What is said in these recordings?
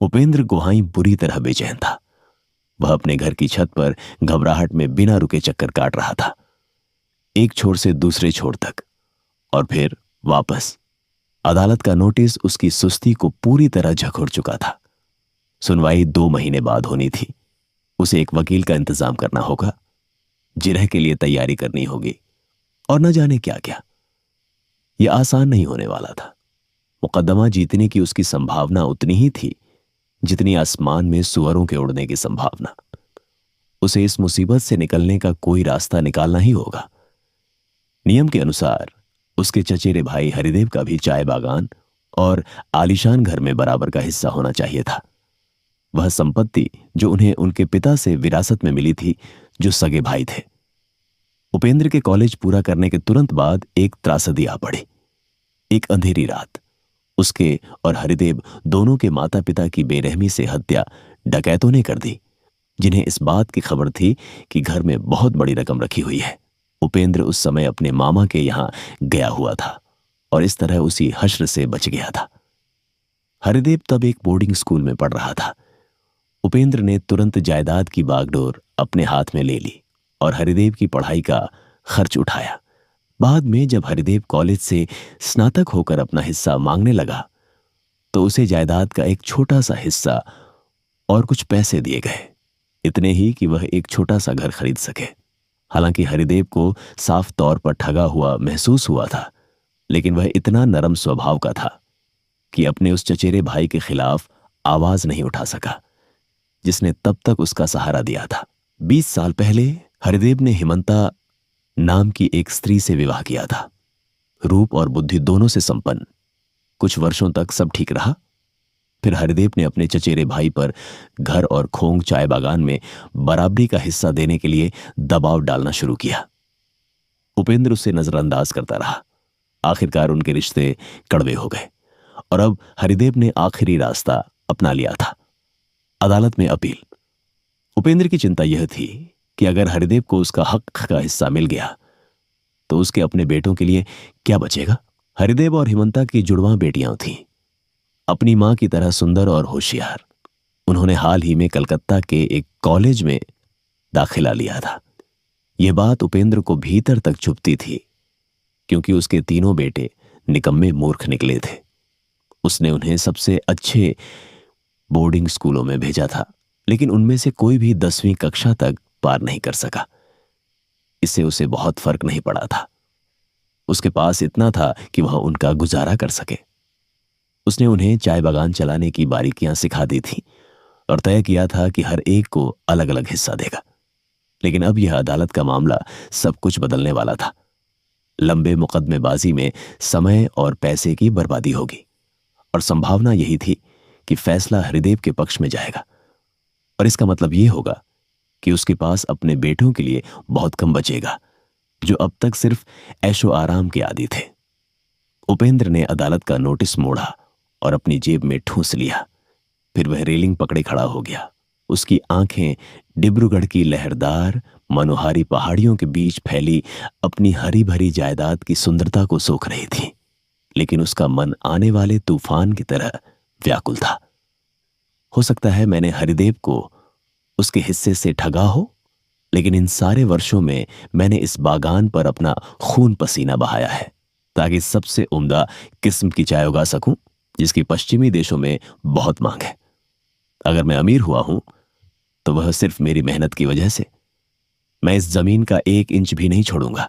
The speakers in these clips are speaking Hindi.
उपेंद्र गुहाई बुरी तरह बेचैन था। वह अपने घर की छत पर घबराहट में बिना रुके चक्कर काट रहा था, एक छोर से दूसरे छोर तक और फिर वापस। अदालत का नोटिस उसकी सुस्ती को पूरी तरह झकोड़ चुका था। सुनवाई 2 महीने बाद होनी थी। उसे एक वकील का इंतजाम करना होगा, जिरह के लिए तैयारी करनी होगी और न जाने क्या क्या। यह आसान नहीं होने वाला था। मुकदमा जीतने की उसकी संभावना उतनी ही थी जितनी आसमान में सुअरों के उड़ने की संभावना। उसे इस मुसीबत से निकलने का कोई रास्ता निकालना ही होगा। नियम के अनुसार उसके चचेरे भाई हरिदेव का भी चाय बागान और आलीशान घर में बराबर का हिस्सा होना चाहिए था। वह संपत्ति जो उन्हें उनके पिता से विरासत में मिली थी, जो सगे भाई थे। उपेंद्र के कॉलेज पूरा करने के तुरंत बाद एक त्रासदी आ पड़ी। एक अंधेरी रात उसके और हरिदेव दोनों के माता पिता की बेरहमी से हत्या डकैतों ने कर दी, जिन्हें इस बात की खबर थी कि घर में बहुत बड़ी रकम रखी हुई है। उपेंद्र उस समय अपने मामा के यहां गया हुआ था और इस तरह उसी हश्र से बच गया था। हरिदेव तब एक बोर्डिंग स्कूल में पढ़ रहा था। उपेंद्र ने तुरंत जायदाद की बागडोर अपने हाथ में ले ली और हरिदेव की पढ़ाई का खर्च उठाया। बाद में जब हरिदेव कॉलेज से स्नातक होकर अपना हिस्सा मांगने लगा तो उसे जायदाद का एक छोटा सा हिस्सा और कुछ पैसे दिए गए, इतने ही कि वह एक छोटा सा घर खरीद सके। हालांकि हरिदेव को साफ तौर पर ठगा हुआ महसूस हुआ था, लेकिन वह इतना नरम स्वभाव का था कि अपने उस चचेरे भाई के खिलाफ आवाज नहीं उठा सका, जिसने तब तक उसका सहारा दिया था। 20 साल पहले हरिदेव ने हिमंता नाम की एक स्त्री से विवाह किया था। रूप और बुद्धि दोनों से संपन्न। कुछ वर्षों तक सब ठीक रहा। फिर हरिदेव ने अपने चचेरे भाई पर घर और खोंग चाय बागान में बराबरी का हिस्सा देने के लिए दबाव डालना शुरू किया। उपेंद्र उसे नजरअंदाज करता रहा। आखिरकार उनके रिश्ते कड़वे हो गए और अब हरिदेव ने आखिरी रास्ता अपना लिया था, अदालत में अपील। उपेंद्र की चिंता यह थी कि अगर हरिदेव को उसका हक का हिस्सा मिल गया तो उसके अपने बेटों के लिए क्या बचेगा। हरिदेव और हिमंता की जुड़वां बेटियां थीं, अपनी मां की तरह सुंदर और होशियार। उन्होंने हाल ही में कलकत्ता के एक कॉलेज में दाखिला लिया था। यह बात उपेंद्र को भीतर तक चुभती थी, क्योंकि उसके तीनों बेटे निकम्मे मूर्ख निकले थे। उसने उन्हें सबसे अच्छे बोर्डिंग स्कूलों में भेजा था, लेकिन उनमें से कोई भी 10वीं कक्षा तक पार नहीं कर सका। इससे उसे बहुत फर्क नहीं पड़ा था। उसके पास इतना था कि वह उनका गुजारा कर सके। उसने उन्हें चाय बागान चलाने की बारीकियां सिखा दी थी और तय किया था कि हर एक को अलग अलग हिस्सा देगा। लेकिन अब यह अदालत का मामला सब कुछ बदलने वाला था। लंबे मुकदमेबाजी में समय और पैसे की बर्बादी होगी और संभावना यही थी कि फैसला हरिदेव के पक्ष में जाएगा। और इसका मतलब यह होगा कि उसके पास अपने बेटों के लिए बहुत कम बचेगा, जो अब तक सिर्फ ऐशो आराम के आदी थे। उपेंद्र ने अदालत का नोटिस मोड़ा और अपनी जेब में ठूंस लिया। फिर वह रेलिंग पकड़े खड़ा हो गया। उसकी आंखें डिब्रूगढ़ की लहरदार मनोहारी पहाड़ियों के बीच फैली अपनी हरी भरी जायदाद की सुंदरता को सोख रही थी, लेकिन उसका मन आने वाले तूफान की तरह व्याकुल था। हो सकता है मैंने हरिदेव को उसके हिस्से से ठगा हो, लेकिन इन सारे वर्षों में मैंने इस बागान पर अपना खून पसीना बहाया है ताकि सबसे उम्दा किस्म की चाय उगा सकूं, जिसकी पश्चिमी देशों में बहुत मांग है। अगर मैं अमीर हुआ हूं तो वह सिर्फ मेरी मेहनत की वजह से। मैं इस जमीन का 1 इंच भी नहीं छोड़ूंगा।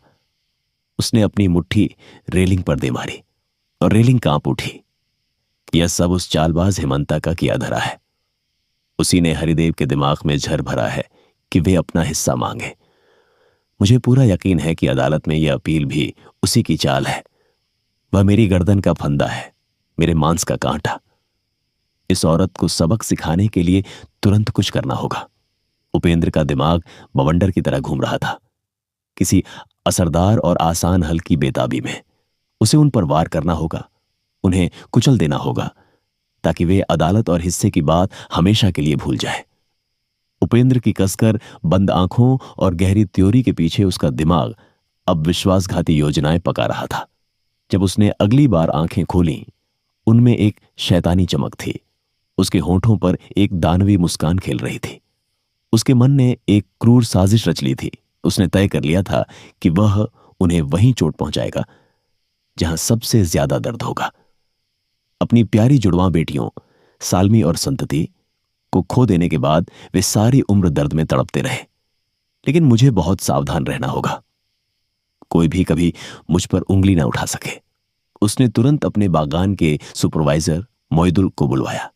उसने अपनी मुट्ठी रेलिंग पर दे मारी और रेलिंग कांप उठी। यह सब उस चालबाज हिमंता का किया धरा है। उसी ने हरिदेव के दिमाग में झर भरा है कि वे अपना हिस्सा मांगे। मुझे पूरा यकीन है कि अदालत में यह अपील भी उसी की चाल है। वह मेरी गर्दन का फंदा है, मेरे मांस का कांटा। इस औरत को सबक सिखाने के लिए तुरंत कुछ करना होगा। उपेंद्र का दिमाग बवंडर की तरह घूम रहा था। किसी असरदार और आसान हल की बेताबी में उसे उन पर वार करना होगा, उन्हें कुचल देना होगा, ताकि वे अदालत और हिस्से की बात हमेशा के लिए भूल जाए। उपेंद्र की कसकर बंद आंखों और गहरी त्योरी के पीछे उसका दिमाग अब विश्वासघाती योजनाएं पका रहा था। जब उसने अगली बार आंखें खोलीं, उनमें एक शैतानी चमक थी उसके होठों पर एक दानवी मुस्कान खेल रही थी। उसके मन ने एक क्रूर साजिश रच ली थी। उसने तय कर लिया था कि वह उन्हें वहीं चोट पहुंचाएगा जहां सबसे ज्यादा दर्द होगा। अपनी प्यारी जुड़वां बेटियों सालमी और संतति को खो देने के बाद वे सारी उम्र दर्द में तड़पते रहे। लेकिन मुझे बहुत सावधान रहना होगा, कोई भी कभी मुझ पर उंगली ना उठा सके। उसने तुरंत अपने बागान के सुपरवाइजर मोइदुल को बुलवाया।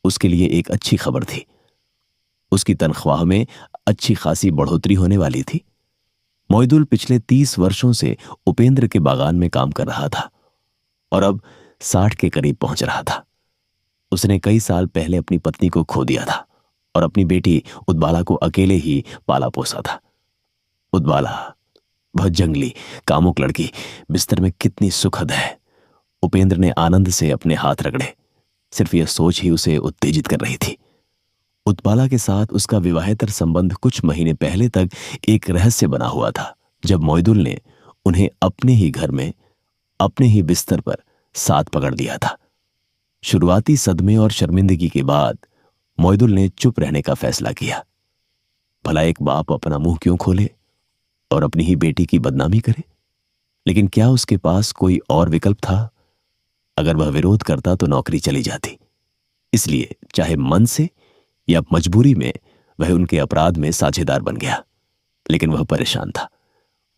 उसके लिए एक अच्छी खबर थी। उसकी तनख्वाह में अच्छी खासी बढ़ोतरी होने वाली थी। मोइदुल पिछले 30 वर्षों से उपेंद्र के बागान में काम कर रहा था और अब 60 के करीब पहुंच रहा था। उसने कई साल पहले अपनी पत्नी को खो दिया था और अपनी बेटी उद्बाला को अकेले ही पाला पोसा था। उद्बाला, वह जंगली कामुक लड़की, बिस्तर में कितनी सुखद है। उपेंद्र ने आनंद से अपने हाथ रगड़े। सिर्फ यह सोच ही उसे उत्तेजित कर रही थी। उत्बाला के साथ उसका विवाहेतर संबंध कुछ महीने पहले तक एक रहस्य बना हुआ था, जब मोइदुल ने उन्हें अपने ही घर में अपने ही बिस्तर पर साथ पकड़ लिया था। शुरुआती सदमे और शर्मिंदगी के बाद मोइदुल ने चुप रहने का फैसला किया। भला एक बाप अपना मुंह क्यों खोले और अपनी ही बेटी की बदनामी करे? लेकिन क्या उसके पास कोई और विकल्प था? अगर वह विरोध करता तो नौकरी चली जाती। इसलिए चाहे मन से या मजबूरी में वह उनके अपराध में साझेदार बन गया। लेकिन वह परेशान था।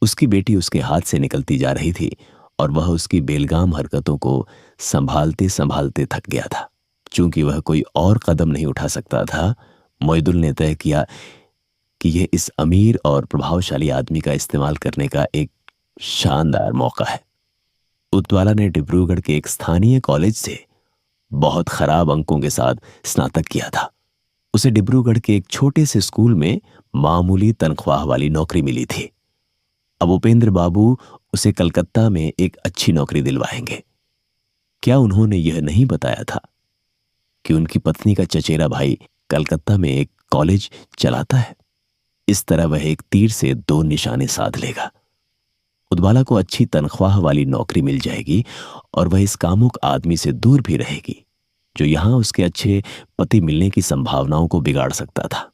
उसकी बेटी उसके हाथ से निकलती जा रही थी और वह उसकी बेलगाम हरकतों को संभालते संभालते थक गया था। चूंकि वह कोई और कदम नहीं उठा सकता था, मोइदुल ने तय किया कि यह इस अमीर और प्रभावशाली आदमी का इस्तेमाल करने का एक शानदार मौका है। उत्वाला ने डिब्रूगढ़ के एक स्थानीय कॉलेज से बहुत खराब अंकों के साथ स्नातक किया था। उसे डिब्रूगढ़ के एक छोटे से स्कूल में मामूली तनख्वाह वाली नौकरी मिली थी। अब उपेंद्र बाबू उसे कलकत्ता में एक अच्छी नौकरी दिलवाएंगे। क्या उन्होंने यह नहीं बताया था कि उनकी पत्नी का चचेरा भाई कलकत्ता में एक कॉलेज चलाता है? इस तरह वह एक तीर से 2 निशाने साध लेगा। उद्बाला को अच्छी तनख्वाह वाली नौकरी मिल जाएगी और वह इस कामुक आदमी से दूर भी रहेगी, जो यहां उसके अच्छे पति मिलने की संभावनाओं को बिगाड़ सकता था।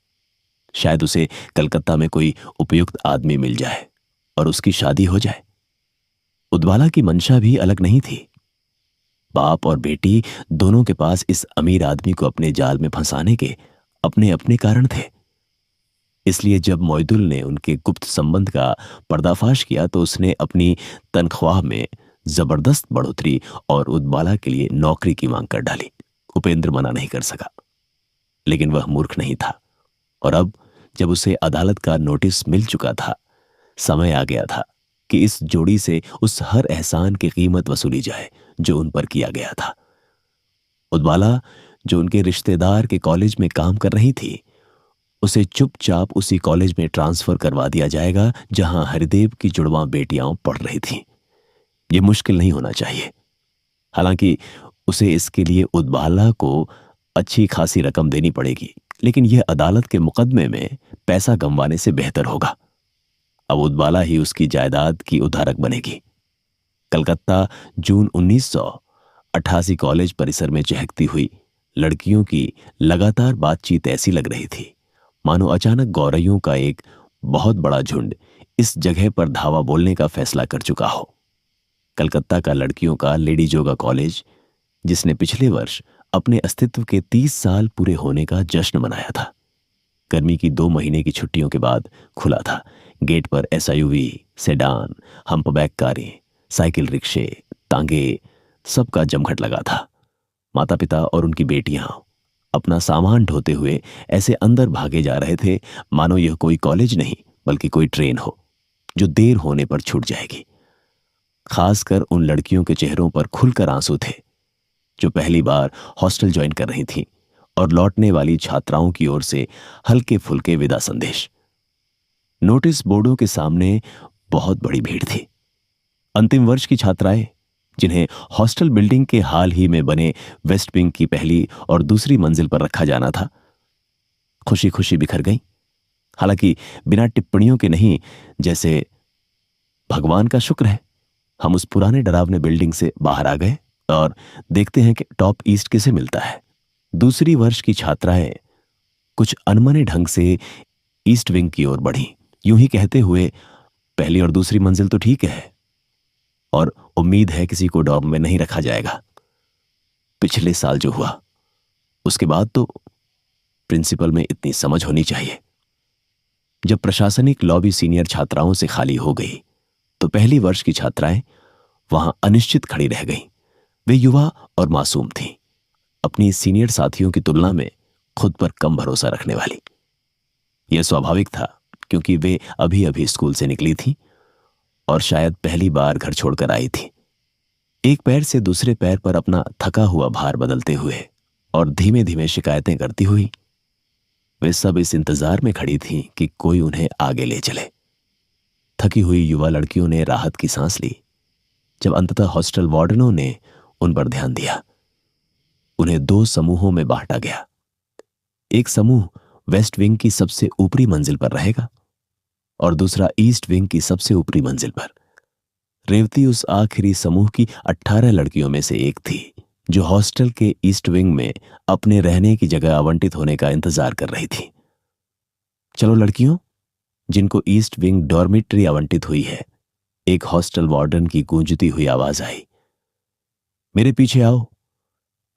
शायद उसे कलकत्ता में कोई उपयुक्त आदमी मिल जाए और उसकी शादी हो जाए। उद्बाला की मंशा भी अलग नहीं थी। बाप और बेटी दोनों के पास इस अमीर आदमी को अपने जाल में फंसाने के अपने अपने कारण थे। इसलिए जब मोइदुल ने उनके गुप्त संबंध का पर्दाफाश किया तो उसने अपनी तनख्वाह में जबरदस्त बढ़ोतरी और उद्बाला के लिए नौकरी की मांग कर डाली। उपेंद्र मना नहीं कर सका, लेकिन वह मूर्ख नहीं था और अब जब उसे अदालत का नोटिस मिल चुका था, समय आ गया था कि इस जोड़ी से उस हर एहसान की कीमत वसूली जाए जो उन पर किया गया था। उद्बाला, जो उनके रिश्तेदार के कॉलेज में काम कर रही थी, उसे चुपचाप उसी कॉलेज में ट्रांसफर करवा दिया जाएगा जहां हरिदेव की जुड़वां बेटियां पढ़ रही थीं। यह मुश्किल नहीं होना चाहिए। हालांकि उसे इसके लिए उद्बाला को अच्छी खासी रकम देनी पड़ेगी, लेकिन यह अदालत के मुकदमे में पैसा गंवाने से बेहतर होगा। अब उद्बाला ही उसकी जायदाद की उधारक बनेगी। कलकत्ता, जून 1988। कॉलेज परिसर में चहकती हुई लड़कियों की लगातार बातचीत ऐसी लग रही थी मानो अचानक गौरैयों का एक बहुत बड़ा झुंड इस जगह पर धावा बोलने का फैसला कर चुका हो। कलकत्ता का लड़कियों का लेडी जोगा कॉलेज, जिसने पिछले वर्ष अपने अस्तित्व के 30 साल पूरे होने का जश्न मनाया था, गर्मी की 2 महीने की छुट्टियों के बाद खुला था। गेट पर एसयूवी, सेडान, हम्पबैक कारें, साइकिल रिक्शे, तांगे, सबका जमघट लगा था। माता पिता और उनकी बेटियां अपना सामान ढोते हुए ऐसे अंदर भागे जा रहे थे मानो यह कोई कॉलेज नहीं बल्कि कोई ट्रेन हो जो देर होने पर छूट जाएगी। खासकर उन लड़कियों के चेहरों पर खुलकर आंसू थे जो पहली बार हॉस्टल ज्वाइन कर रही थीं, और लौटने वाली छात्राओं की ओर से हल्के फुल्के विदा संदेश। नोटिस बोर्डों के सामने बहुत बड़ी भीड़ थी। अंतिम वर्ष की छात्राएं, जिन्हें हॉस्टल बिल्डिंग के हाल ही में बने वेस्ट विंग की पहली और दूसरी मंजिल पर रखा जाना था, खुशी खुशी बिखर गईं। हालांकि बिना टिप्पणियों के नहीं, जैसे भगवान का शुक्र है हम उस पुराने डरावने बिल्डिंग से बाहर आ गए और देखते हैं कि टॉप ईस्ट किसे मिलता है। दूसरी वर्ष की छात्राएं कुछ अनमने ढंग से ईस्ट विंग की ओर बढ़ी, यूं ही कहते हुए, पहली और दूसरी मंजिल तो ठीक है और उम्मीद है किसी को डॉर्म में नहीं रखा जाएगा। पिछले साल जो हुआ उसके बाद तो प्रिंसिपल में इतनी समझ होनी चाहिए। जब प्रशासनिक लॉबी सीनियर छात्राओं से खाली हो गई तो पहली वर्ष की छात्राएं वहां अनिश्चित खड़ी रह गईं। वे युवा और मासूम थीं, अपनी सीनियर साथियों की तुलना में खुद पर कम भरोसा रखने वाली। यह स्वाभाविक था क्योंकि वे अभी अभी स्कूल से निकली थीं और शायद पहली बार घर छोड़कर आई थीं। एक पैर से दूसरे पैर पर अपना थका हुआ भार बदलते हुए और धीमे धीमे शिकायतें करती हुई वे सब इस इंतजार में खड़ी थीं कि कोई उन्हें आगे ले चले। थकी हुई युवा लड़कियों ने राहत की सांस ली जब अंततः हॉस्टल वार्डनों ने उन पर ध्यान दिया। उन्हें 2 समूहों में बांटा गया। एक समूह वेस्ट विंग की सबसे ऊपरी मंजिल पर रहेगा और दूसरा ईस्ट विंग की सबसे ऊपरी मंजिल पर। रेवती उस आखिरी समूह की 18 लड़कियों में से एक थी जो हॉस्टल के ईस्ट विंग में अपने रहने की जगह आवंटित होने का इंतजार कर रही थी। चलो लड़कियों, जिनको ईस्ट विंग डॉर्मिटरी आवंटित हुई है, एक हॉस्टल वार्डन की गूंजती हुई आवाज आई। मेरे पीछे आओ।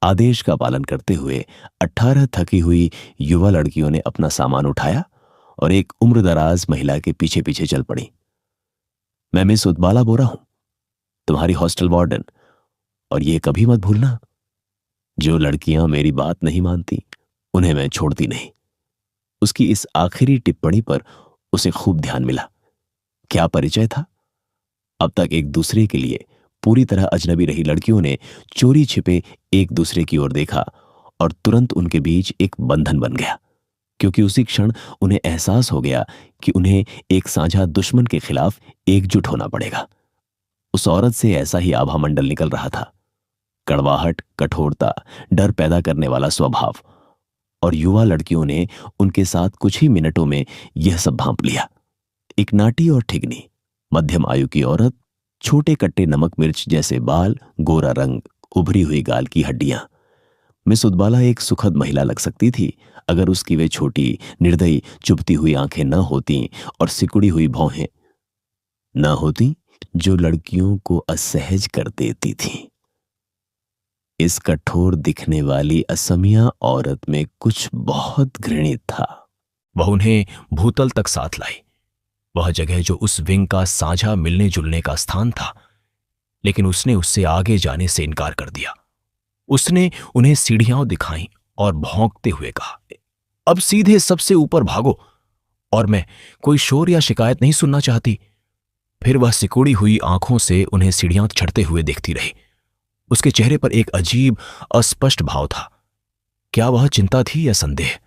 आदेश का पालन करते हुए 18 थकी हुई युवा लड़कियों ने अपना सामान उठाया और एक उम्रदराज महिला के पीछे पीछे चल पड़ी। मैं मिस उदबाला बोरा हूं, तुम्हारी हॉस्टल वार्डन, और ये कभी मत भूलना, जो लड़कियां मेरी बात नहीं मानती उन्हें मैं छोड़ती नहीं। उसकी इस आखिरी टिप्पणी पर उसे खूब ध्यान मिला। क्या परिचय था। अब तक एक दूसरे के लिए पूरी तरह अजनबी रही लड़कियों ने चोरी छिपे एक दूसरे की ओर देखा और तुरंत उनके बीच एक बंधन बन गया, क्योंकि उसी क्षण उन्हें एहसास हो गया कि उन्हें एक साझा दुश्मन के खिलाफ एकजुट होना पड़ेगा। उस औरत से ऐसा ही आभा मंडल निकल रहा था। कड़वाहट, कठोरता, डर पैदा करने वाला स्वभाव, और युवा लड़कियों ने उनके साथ कुछ ही मिनटों में यह सब भांप लिया। एक नाटी और ठिगनी, मध्यम आयु की औरत, छोटे कट्टे नमक मिर्च जैसे बाल, गोरा रंग, उभरी हुई गाल की हड्डियां। मिस उदबाला एक सुखद महिला लग सकती थी अगर उसकी वे छोटी, निर्दयी, चुभती हुई आंखें न होती और सिकुड़ी हुई भौहें न होती जो लड़कियों को असहज कर देती थीं। इस कठोर दिखने वाली असमिया औरत में कुछ बहुत घृणित था। वह उन्हें भूतल तक साथ लाई, वह जगह जो उस विंग का साझा मिलने जुलने का स्थान था, लेकिन उसने उससे आगे जाने से इनकार कर दिया। उसने उन्हें सीढ़ियां दिखाईं और भौंकते हुए कहा, अब सीधे सबसे ऊपर भागो, और मैं कोई शोर या शिकायत नहीं सुनना चाहती। फिर वह सिकुड़ी हुई आंखों से उन्हें सीढ़ियां चढ़ते हुए देखती रही। उसके चेहरे पर एक अजीब, अस्पष्ट भाव था। क्या वह चिंता थी या संदेह?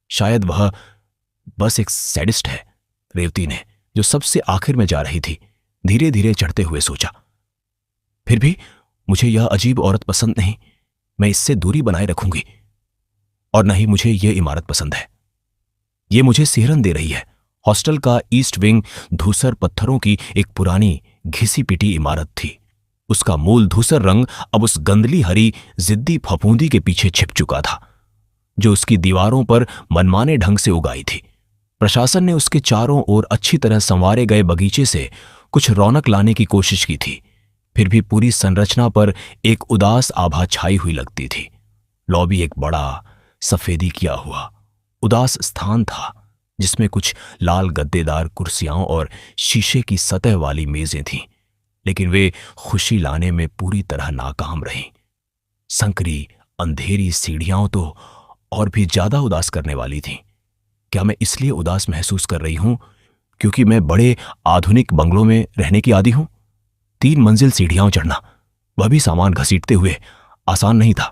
शायद वह बस एक सैडिस्ट है, रेवती ने, जो सबसे आखिर में जा रही थी, धीरे धीरे चढ़ते हुए सोचा। फिर भी मुझे यह अजीब औरत पसंद नहीं, मैं इससे दूरी बनाए रखूंगी। और न ही मुझे यह इमारत पसंद है, यह मुझे सिहरन दे रही है। हॉस्टल का ईस्ट विंग धूसर पत्थरों की एक पुरानी घिसी पिटी इमारत थी। उसका मूल धूसर रंग अब उस गंदली हरी जिद्दी फफूंदी के पीछे छिप चुका था, जो उसकी दीवारों पर मनमाने ढंग से उगाई थी। प्रशासन ने उसके चारों ओर अच्छी तरह संवारे गए बगीचे से कुछ रौनक लाने की कोशिश की थी, फिर भी पूरी संरचना पर एक उदास आभा छाई हुई लगती थी। लॉबी एक बड़ा, सफेदी किया हुआ, उदास स्थान था, जिसमें कुछ लाल गद्देदार कुर्सियां और शीशे की सतह वाली मेजें थीं, लेकिन वे खुशी लाने में पूरी तरह नाकाम रहीं। संकरी, अंधेरी सीढ़ियां तो और भी ज्यादा उदास करने वाली थीं। क्या मैं इसलिए उदास महसूस कर रही हूं क्योंकि मैं बड़े आधुनिक बंगलों में रहने की आदी हूं? 3 मंजिल सीढ़ियां चढ़ना, वह भी सामान घसीटते हुए, आसान नहीं था।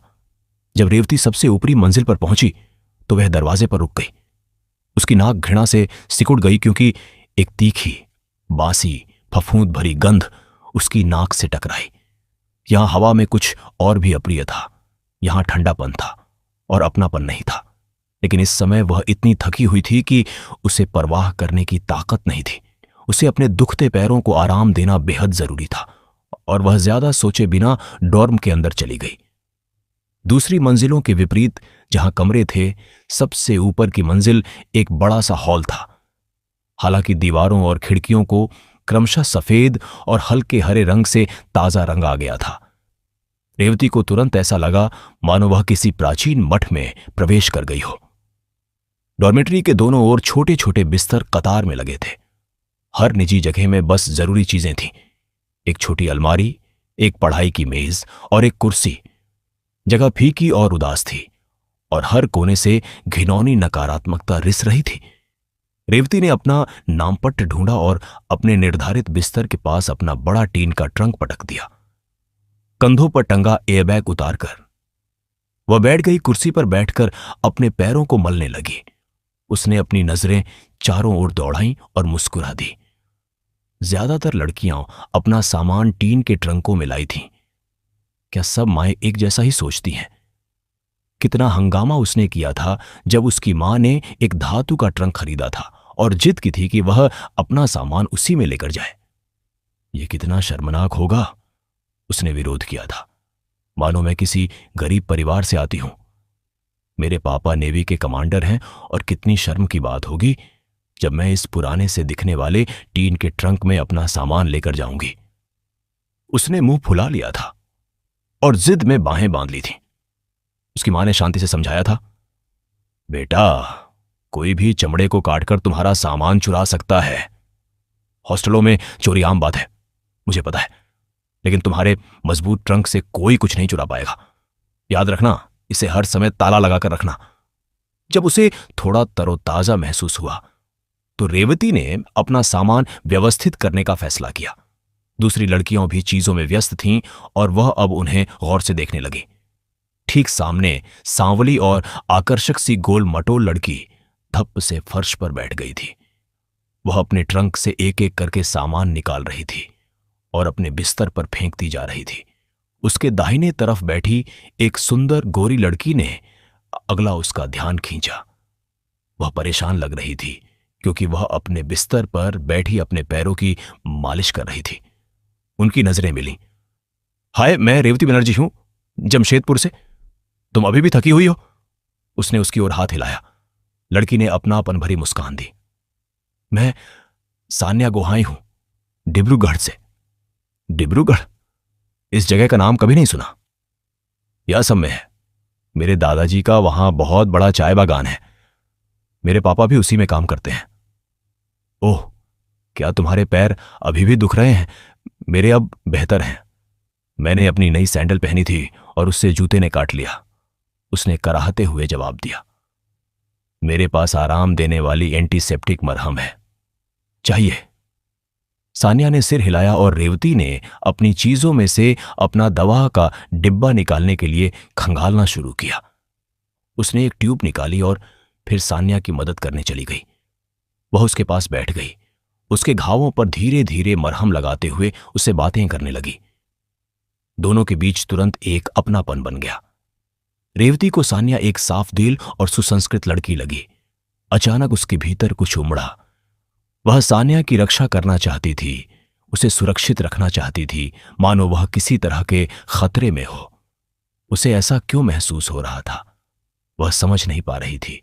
जब रेवती सबसे ऊपरी मंजिल पर पहुंची तो वह दरवाजे पर रुक गई। उसकी नाक घृणा से सिकुड़ गई क्योंकि एक तीखी, बासी, फफूंद भरी गंध उसकी नाक से टकराई। यहां हवा में कुछ और भी अप्रिय था। यहां ठंडापन था और अपनापन नहीं था, लेकिन इस समय वह इतनी थकी हुई थी कि उसे परवाह करने की ताकत नहीं थी। उसे अपने दुखते पैरों को आराम देना बेहद जरूरी था, और वह ज्यादा सोचे बिना डॉर्म के अंदर चली गई। दूसरी मंजिलों के विपरीत जहां कमरे थे, सबसे ऊपर की मंजिल एक बड़ा सा हॉल था। हालांकि दीवारों और खिड़कियों को क्रमशः सफेद और हल्के हरे रंग से ताजा रंग आ गया था। रेवती को तुरंत ऐसा लगा मानो वह किसी प्राचीन मठ में प्रवेश कर गई हो। डॉर्मेट्री के दोनों ओर छोटे छोटे बिस्तर कतार में लगे थे। हर निजी जगह में बस जरूरी चीजें थीं। एक छोटी अलमारी, एक पढ़ाई की मेज और एक कुर्सी। जगह फीकी और उदास थी और हर कोने से घिनौनी नकारात्मकता रिस रही थी। रेवती ने अपना नामपट्ट ढूंढा और अपने निर्धारित बिस्तर के पास अपना बड़ा टीन का ट्रंक पटक दिया। कंधों पर टंगा एयरबैग उतारकर वह बैठ गई। कुर्सी पर बैठकर अपने पैरों को मलने लगी। उसने अपनी नजरें चारों ओर दौड़ाईं और मुस्कुरा दी। ज्यादातर लड़कियां अपना सामान टीन के ट्रंकों में लाई थीं। क्या सब माएं एक जैसा ही सोचती हैं? कितना हंगामा उसने किया था जब उसकी मां ने एक धातु का ट्रंक खरीदा था और जिद की थी कि वह अपना सामान उसी में लेकर जाए। यह कितना शर्मनाक होगा। उसने विरोध किया था, मानो मैं किसी गरीब परिवार से आती हूं। मेरे पापा नेवी के कमांडर हैं और कितनी शर्म की बात होगी जब मैं इस पुराने से दिखने वाले टीन के ट्रंक में अपना सामान लेकर जाऊंगी। उसने मुंह फुला लिया था और जिद में बाहें बांध ली थीं। उसकी मां ने शांति से समझाया था, बेटा, कोई भी चमड़े को काटकर तुम्हारा सामान चुरा सकता है। हॉस्टलों में चोरी आम बात है, मुझे पता है, लेकिन तुम्हारे मजबूत ट्रंक से कोई कुछ नहीं चुरा पाएगा। याद रखना, इसे हर समय ताला लगाकर रखना। जब उसे थोड़ा तरोताजा महसूस हुआ तो रेवती ने अपना सामान व्यवस्थित करने का फैसला किया। दूसरी लड़कियां भी चीजों में व्यस्त थीं और वह अब उन्हें गौर से देखने लगी। ठीक सामने सांवली और आकर्षक सी गोल मटोल लड़की धप्प से फर्श पर बैठ गई थी। वह अपने ट्रंक से एक एक करके सामान निकाल रही थी और अपने बिस्तर पर फेंकती जा रही थी। उसके दाहिने तरफ बैठी एक सुंदर गोरी लड़की ने अगला उसका ध्यान खींचा। वह परेशान लग रही थी क्योंकि वह अपने बिस्तर पर बैठी अपने पैरों की मालिश कर रही थी। उनकी नजरें मिली। हाय, मैं रेवती बनर्जी हूं, जमशेदपुर से। तुम अभी भी थकी हुई हो? उसने उसकी ओर हाथ हिलाया। लड़की ने अपनापन भरी मुस्कान दी। मैं सान्या गोहाई हूं, डिब्रूगढ़ से। डिब्रूगढ़? इस जगह का नाम कभी नहीं सुना। यह असम में है। मेरे दादाजी का वहां बहुत बड़ा चाय बागान है। मेरे पापा भी उसी में काम करते हैं। ओह, क्या तुम्हारे पैर अभी भी दुख रहे हैं? मेरे अब बेहतर हैं। मैंने अपनी नई सैंडल पहनी थी और उससे जूते ने काट लिया। उसने कराहते हुए जवाब दिया। मेरे पास आराम देने वाली एंटीसेप्टिक मरहम है, चाहिए? सान्या ने सिर हिलाया और रेवती ने अपनी चीजों में से अपना दवा का डिब्बा निकालने के लिए खंगालना शुरू किया। उसने एक ट्यूब निकाली और फिर सान्या की मदद करने चली गई। वह उसके पास बैठ गई। उसके घावों पर धीरे धीरे मरहम लगाते हुए उससे बातें करने लगी। दोनों के बीच तुरंत एक अपनापन बन गया। रेवती को सान्या एक साफ दिल और सुसंस्कृत लड़की लगी। अचानक उसके भीतर कुछ उमड़ा। वह सान्या की रक्षा करना चाहती थी, उसे सुरक्षित रखना चाहती थी, मानो वह किसी तरह के खतरे में हो। उसे ऐसा क्यों महसूस हो रहा था, वह समझ नहीं पा रही थी।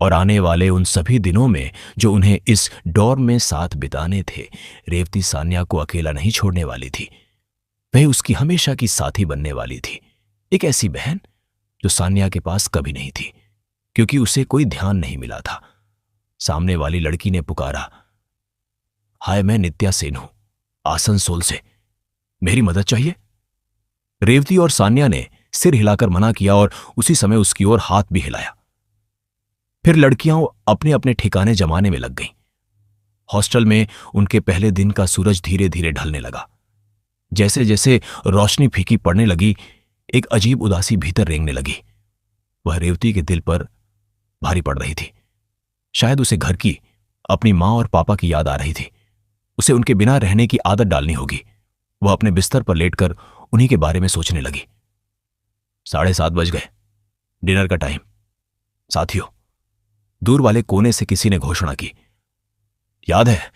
और आने वाले उन सभी दिनों में जो उन्हें इस डॉर्म में साथ बिताने थे, रेवती सान्या को अकेला नहीं छोड़ने वाली थी। वह उसकी हमेशा की साथी बनने वाली थी, एक ऐसी बहन जो सान्या के पास कभी नहीं थी, क्योंकि उसे कोई ध्यान नहीं मिला था। सामने वाली लड़की ने पुकारा, हाय, मैं नित्या सेन हूं, आसनसोल से। मेरी मदद चाहिए? रेवती और सान्या ने सिर हिलाकर मना किया और उसी समय उसकी ओर हाथ भी हिलाया। फिर लड़कियां अपने अपने ठिकाने जमाने में लग गईं। हॉस्टल में उनके पहले दिन का सूरज धीरे धीरे ढलने लगा। जैसे जैसे रोशनी फीकी पड़ने लगी, एक अजीब उदासी भीतर रेंगने लगी। वह रेवती के दिल पर भारी पड़ रही थी। शायद उसे घर की, अपनी मां और पापा की याद आ रही थी। उसे उनके बिना रहने की आदत डालनी होगी। वह अपने बिस्तर पर लेटकर उन्हीं के बारे में सोचने लगी। 7:30 बज गए, डिनर का टाइम। साथियों, दूर वाले कोने से किसी ने घोषणा की, याद है,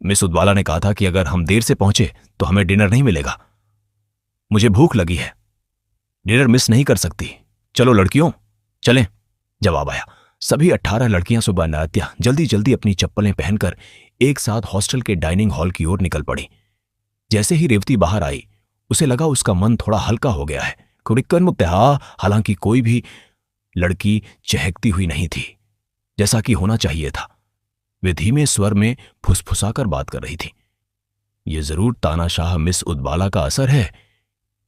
मिस उदवाला ने कहा था कि अगर हम देर से पहुंचे तो हमें डिनर नहीं मिलेगा। मुझे भूख लगी है। डिनर मिस नहीं कर सकती। चलो लड़कियों, चलें। जवाब आया। सभी 18 लड़कियां सुबह नात्या जल्दी जल्दी अपनी चप्पलें पहनकर एक साथ हॉस्टल के डाइनिंग हॉल की ओर निकल पड़ी। जैसे ही रेवती बाहर आई, उसे लगा उसका मन थोड़ा हल्का हो गया है। कुड़िक्कन मुत्तहा, हालांकि कोई भी लड़की चहकती हुई नहीं थी जैसा कि होना चाहिए था। वे धीमे स्वर में फुसफुसाकर बात कर रही थी। ये जरूर तानाशाह मिस उदबाला का असर है।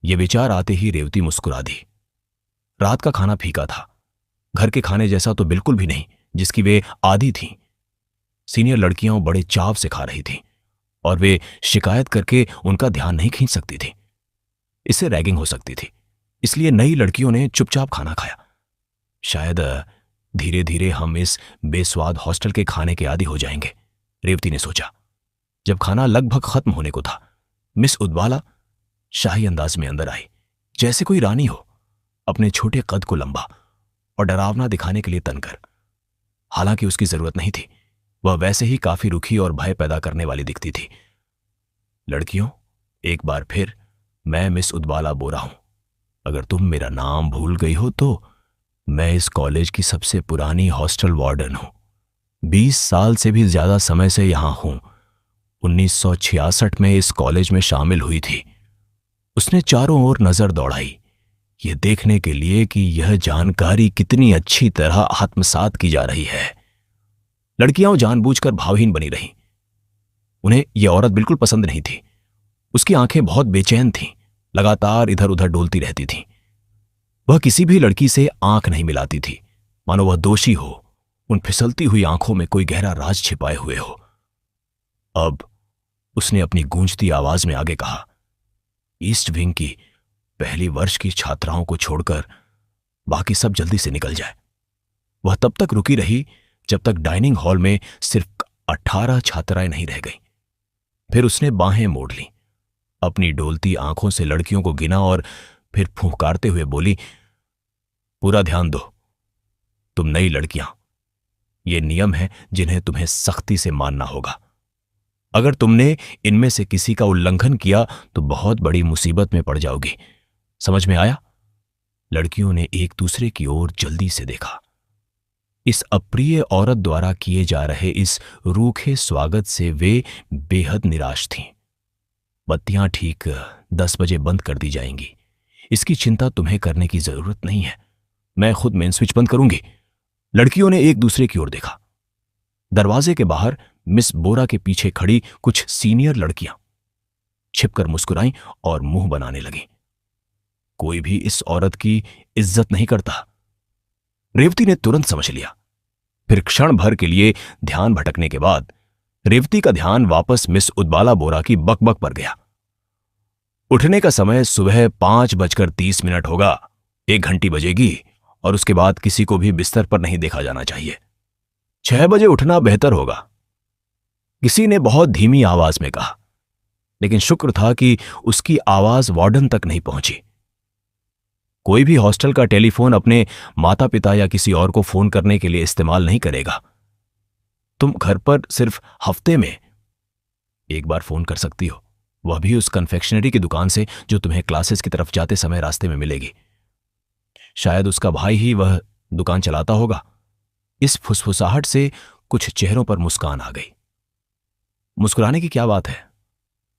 ये विचार आते ही रेवती मुस्कुरा दी। रात का खाना फीका था, घर के खाने जैसा तो बिल्कुल भी नहीं जिसकी वे आदी थीं। सीनियर लड़कियां बड़े चाव से खा रही थीं और वे शिकायत करके उनका ध्यान नहीं खींच सकती थी। इससे रैगिंग हो सकती थी, इसलिए नई लड़कियों ने चुपचाप खाना खाया। शायद धीरे धीरे हम इस बेस्वाद हॉस्टल के खाने के आदी हो जाएंगे, रेवती ने सोचा। जब खाना लगभग खत्म होने को था, मिस उदबाला शाही अंदाज में अंदर आई, जैसे कोई रानी हो, अपने छोटे कद को लंबा और डरावना दिखाने के लिए तनकर। हालांकि उसकी जरूरत नहीं थी, वह वैसे ही काफी रुखी और भय पैदा करने वाली दिखती थी। लड़कियों, एक बार फिर मैं मिस उदबाला बोरा हूं। अगर तुम मेरा नाम भूल गई हो तो मैं इस कॉलेज की सबसे पुरानी हॉस्टल वार्डन हूं। 20 साल से भी ज्यादा समय से यहां हूं। 1966 में इस कॉलेज में शामिल हुई थी। उसने चारों ओर नजर दौड़ाई, यह देखने के लिए कि यह जानकारी कितनी अच्छी तरह आत्मसात की जा रही है। लड़कियां जानबूझकर भावहीन बनी रहीं। उन्हें यह औरत बिल्कुल पसंद नहीं थी। उसकी आंखें बहुत बेचैन थीं, लगातार इधर उधर डोलती रहती थीं। वह किसी भी लड़की से आंख नहीं मिलाती थी, मानो वह दोषी हो, उन फिसलती हुई आंखों में कोई गहरा राज छिपाए हुए हो। अब उसने अपनी गूंजती आवाज में आगे कहा, ईस्ट विंग की पहली वर्ष की छात्राओं को छोड़कर बाकी सब जल्दी से निकल जाए। वह तब तक रुकी रही जब तक डाइनिंग हॉल में सिर्फ 18 छात्राएं नहीं रह गईं। फिर उसने बाहें मोड़ लीं, अपनी डोलती आंखों से लड़कियों को गिना और फिर फुंकारते हुए बोली, पूरा ध्यान दो, तुम नई लड़कियां, ये नियम है जिन्हें तुम्हें सख्ती से मानना होगा। अगर तुमने इनमें से किसी का उल्लंघन किया तो बहुत बड़ी मुसीबत में पड़ जाओगी। समझ में आया? लड़कियों ने एक दूसरे की ओर जल्दी से देखा। इस अप्रिय औरत द्वारा किए जा रहे इस रूखे स्वागत से वे बेहद निराश थीं। बत्तियां ठीक 10 बजे बंद कर दी जाएंगी। इसकी चिंता तुम्हें करने की जरूरत नहीं है। मैं खुद मेन स्विच बंद करूंगी। लड़कियों ने एक दूसरे की ओर देखा। दरवाजे के बाहर मिस बोरा के पीछे खड़ी कुछ सीनियर लड़कियां छिपकर मुस्कुराईं और मुंह बनाने लगीं। कोई भी इस औरत की इज्जत नहीं करता, रेवती ने तुरंत समझ लिया। फिर क्षण भर के लिए ध्यान भटकने के बाद रेवती का ध्यान वापस मिस उदबाला बोरा की बकबक पर गया। उठने का समय सुबह 5:30 होगा। 1 घंटी बजेगी और उसके बाद किसी को भी बिस्तर पर नहीं देखा जाना चाहिए। 6 बजे उठना बेहतर होगा, किसी ने बहुत धीमी आवाज में कहा, लेकिन शुक्र था कि उसकी आवाज वार्डन तक नहीं पहुंची। कोई भी हॉस्टल का टेलीफोन अपने माता पिता या किसी और को फोन करने के लिए इस्तेमाल नहीं करेगा। तुम घर पर सिर्फ हफ्ते में एक बार फोन कर सकती हो, वह भी उस कन्फेक्शनरी की दुकान से जो तुम्हें क्लासेस की तरफ जाते समय रास्ते में मिलेगी। शायद उसका भाई ही वह दुकान चलाता होगा। इस फुसफुसाहट से कुछ चेहरों पर मुस्कान आ गई। मुस्कुराने की क्या बात है?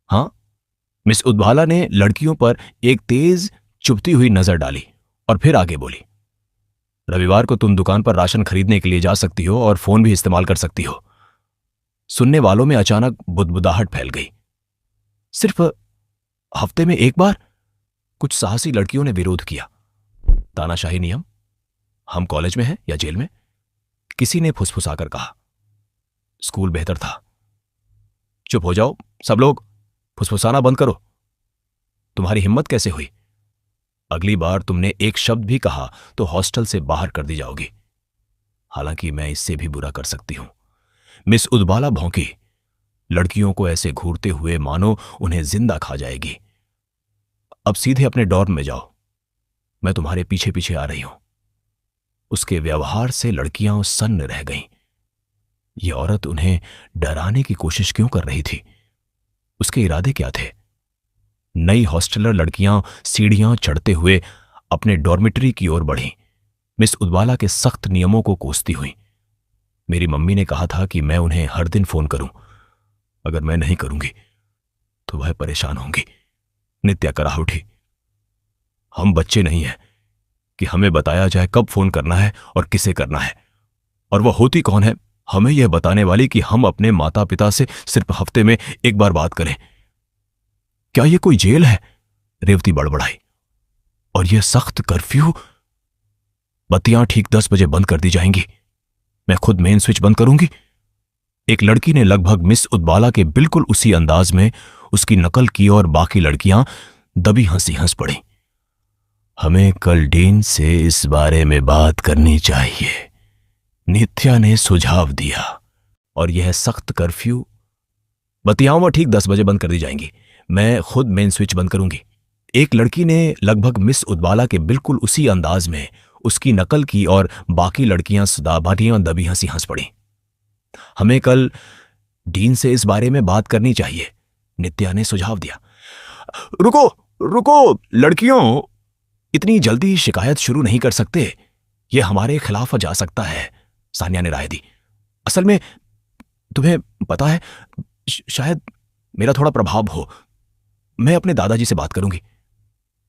हां, मिस उदबाला ने लड़कियों पर एक तेज चुभती हुई नजर डाली और फिर आगे बोली, रविवार को तुम दुकान पर राशन खरीदने के लिए जा सकती हो और फोन भी इस्तेमाल कर सकती हो। सुनने वालों में अचानक बुदबुदाहट फैल गई। सिर्फ हफ्ते में एक बार? कुछ साहसी लड़कियों ने विरोध किया। तानाशाही नियम? हम कॉलेज में हैं या जेल में? किसी ने फुसफुसाकर कहा। स्कूल बेहतर था। चुप हो जाओ सब लोग, फुसफुसाना बंद करो। तुम्हारी हिम्मत कैसे हुई? अगली बार तुमने एक शब्द भी कहा तो हॉस्टल से बाहर कर दी जाओगी। हालांकि मैं इससे भी बुरा कर सकती हूं। मिस उदबाला भौंकी, लड़कियों को ऐसे घूरते हुए मानो उन्हें जिंदा खा जाएगी। अब सीधे अपने डॉर्म में जाओ, मैं तुम्हारे पीछे पीछे आ रही हूं। उसके व्यवहार से लड़कियां सन्न रह गईं। यह औरत उन्हें डराने की कोशिश क्यों कर रही थी? उसके इरादे क्या थे? नई हॉस्टलर लड़कियां सीढ़ियां चढ़ते हुए अपने डॉर्मिटरी की ओर बढ़ी, मिस उदवाला के सख्त नियमों को कोसती हुई। मेरी मम्मी ने कहा था कि मैं उन्हें हर दिन फोन करूं। अगर मैं नहीं करूंगी तो वह परेशान होंगी। नित्या कराह उठी। हम बच्चे नहीं हैं कि हमें बताया जाए कब फोन करना है और किसे करना है। और वह होती कौन है हमें यह बताने वाली कि हम अपने माता पिता से सिर्फ हफ्ते में एक बार बात करें? क्या यह कोई जेल है? रेवती बड़बड़ाई। और यह सख्त कर्फ्यू? बत्तियां ठीक 10 बजे बंद कर दी जाएंगी। मैं खुद मेन स्विच बंद करूंगी। एक लड़की ने लगभग मिस उदबाला के बिल्कुल उसी अंदाज में उसकी नकल की और बाकी लड़कियां दबी हंसी हंस पड़ी। हमें कल डीन से इस बारे में बात करनी चाहिए, नित्या ने सुझाव दिया। और यह सख्त कर्फ्यू? बत्तियां ठीक 10 बजे बंद कर दी जाएंगी। मैं खुद मेन स्विच बंद करूंगी। एक लड़की ने लगभग मिस उदबाला के बिल्कुल उसी अंदाज में उसकी नकल की और बाकी लड़कियां सुदाबाटियां दबी हंसी हंस पड़ी। हमें कल डीन से इस बारे में बात करनी चाहिए, नित्या ने सुझाव दिया। रुको रुको लड़कियों, इतनी जल्दी शिकायत शुरू नहीं कर सकते। यह हमारे खिलाफ जा सकता है, सान्या ने राय दी। असल में तुम्हें पता है, शायद मेरा थोड़ा प्रभाव हो। मैं अपने दादाजी से बात करूंगी।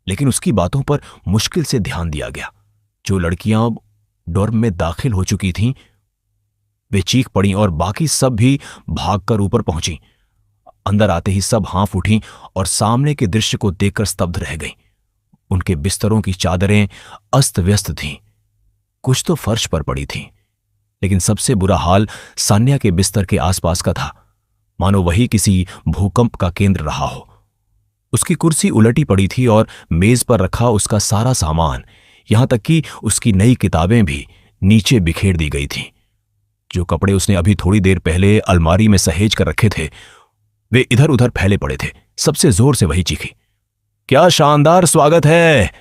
लेकिन उसकी बातों पर मुश्किल से ध्यान दिया गया। जो लड़कियां डॉर्म में दाखिल हो चुकी थीं वे चीख पड़ीं और बाकी सब भी भागकर ऊपर पहुंची। अंदर आते ही सब हाँफ उठीं और सामने के दृश्य को देखकर स्तब्ध रह गईं। उनके बिस्तरों की चादरें अस्त व्यस्त थीं, कुछ तो फर्श पर पड़ी थीं, लेकिन सबसे बुरा हाल सान्या के बिस्तर के आसपास का था, मानो वही किसी भूकंप का केंद्र रहा हो। उसकी कुर्सी उलटी पड़ी थी और मेज पर रखा उसका सारा सामान, यहां तक कि उसकी नई किताबें भी नीचे बिखेर दी गई थीं। जो कपड़े उसने अभी थोड़ी देर पहले अलमारी में सहेज कर रखे थे वे इधर उधर फैले पड़े थे। सबसे जोर से वही चीखी। क्या शानदार स्वागत है,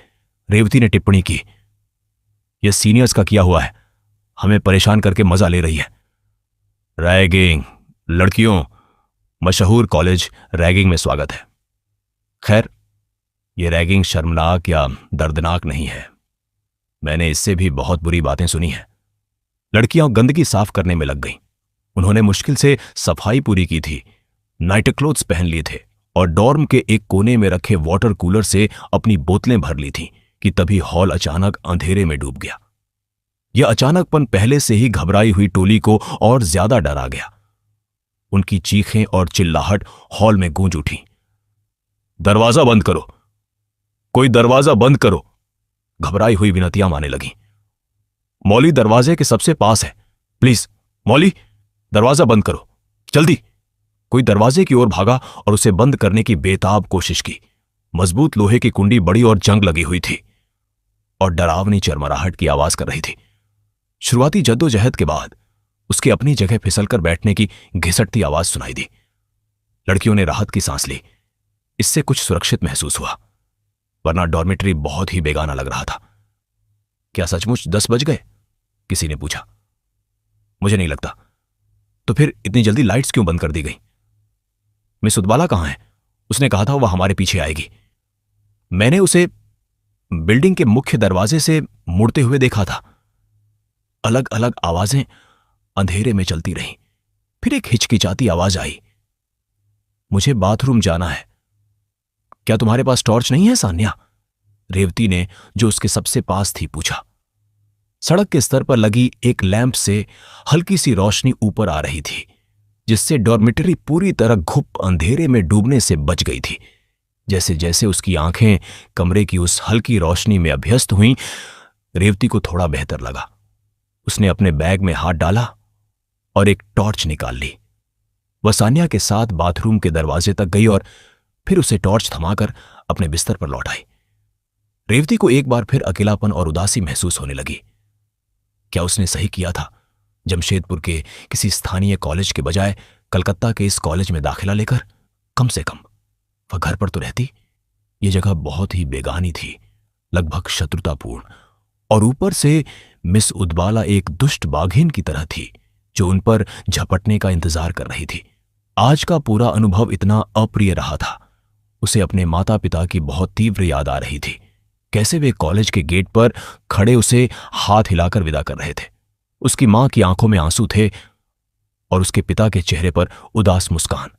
रेवती ने टिप्पणी की। यह सीनियर्स का किया हुआ है, हमें परेशान करके मजा ले रही है। रैगिंग, लड़कियों, मशहूर कॉलेज रैगिंग में स्वागत है। खैर, यह रैगिंग शर्मनाक या दर्दनाक नहीं है। मैंने इससे भी बहुत बुरी बातें सुनी हैं। लड़कियां गंदगी साफ करने में लग गईं। उन्होंने मुश्किल से सफाई पूरी की थी, नाइट क्लोथ्स पहन लिए थे और डॉर्म के एक कोने में रखे वाटर कूलर से अपनी बोतलें भर ली थीं कि तभी हॉल अचानक अंधेरे में डूब गया। यह अचानकपन पहले से ही घबराई हुई टोली को और ज्यादा डरा गया। उनकी चीखें और चिल्लाहट हॉल में गूंज उठी। दरवाजा बंद करो, कोई दरवाजा बंद करो, घबराई हुई विनतियां आने लगीं। मौली दरवाजे के सबसे पास है, प्लीज मौली दरवाजा बंद करो जल्दी। कोई दरवाजे की ओर भागा और उसे बंद करने की बेताब कोशिश की। मजबूत लोहे की कुंडी बड़ी और जंग लगी हुई थी और डरावनी चरमराहट की आवाज कर रही थी। शुरुआती जद्दोजहद के बाद उसकी अपनी जगह फिसलकर बैठने की घिसटती आवाज सुनाई दी। लड़कियों ने राहत की सांस ली। इससे कुछ सुरक्षित महसूस हुआ, वरना डॉर्मेटरी बहुत ही बेगाना लग रहा था। क्या सचमुच 10 बज गए? किसी ने पूछा। मुझे नहीं लगता। तो फिर इतनी जल्दी लाइट्स क्यों बंद कर दी गई? मिस उदबाला कहां है? उसने कहा था वह हमारे पीछे आएगी। मैंने उसे बिल्डिंग के मुख्य दरवाजे से मुड़ते हुए देखा था। अलग अलग आवाजें अंधेरे में चलती रहीं। फिर एक हिचकिचाती आवाज आई, मुझे बाथरूम जाना है। क्या तुम्हारे पास टॉर्च नहीं है सान्या? रेवती ने, जो उसके सबसे पास थी, पूछा। सड़क के स्तर पर लगी एक लैंप से हल्की सी रोशनी ऊपर आ रही थी, जिससे डॉर्मिटरी पूरी तरह घुप अंधेरे में डूबने से बच गई थी। जैसे जैसे उसकी आंखें कमरे की उस हल्की रोशनी में अभ्यस्त हुईं, रेवती को थोड़ा बेहतर लगा। उसने अपने बैग में हाथ डाला और एक टॉर्च निकाल ली। वह सान्या के साथ बाथरूम के दरवाजे तक गई और फिर उसे टॉर्च थमाकर अपने बिस्तर पर लौट आई। रेवती को एक बार फिर अकेलापन और उदासी महसूस होने लगी। क्या उसने सही किया था जमशेदपुर के किसी स्थानीय कॉलेज के बजाय कलकत्ता के इस कॉलेज में दाखिला लेकर? कम से कम वह घर पर तो रहती। यह जगह बहुत ही बेगानी थी, लगभग शत्रुतापूर्ण, और ऊपर से मिस उदबाला एक दुष्ट बाघिन की तरह थी जो उन पर झपटने का इंतजार कर रही थी। आज का पूरा अनुभव इतना अप्रिय रहा था। उसे अपने माता पिता की बहुत तीव्र याद आ रही थी। कैसे वे कॉलेज के गेट पर खड़े उसे हाथ हिलाकर विदा कर रहे थे। उसकी मां की आंखों में आंसू थे और उसके पिता के चेहरे पर उदास मुस्कान।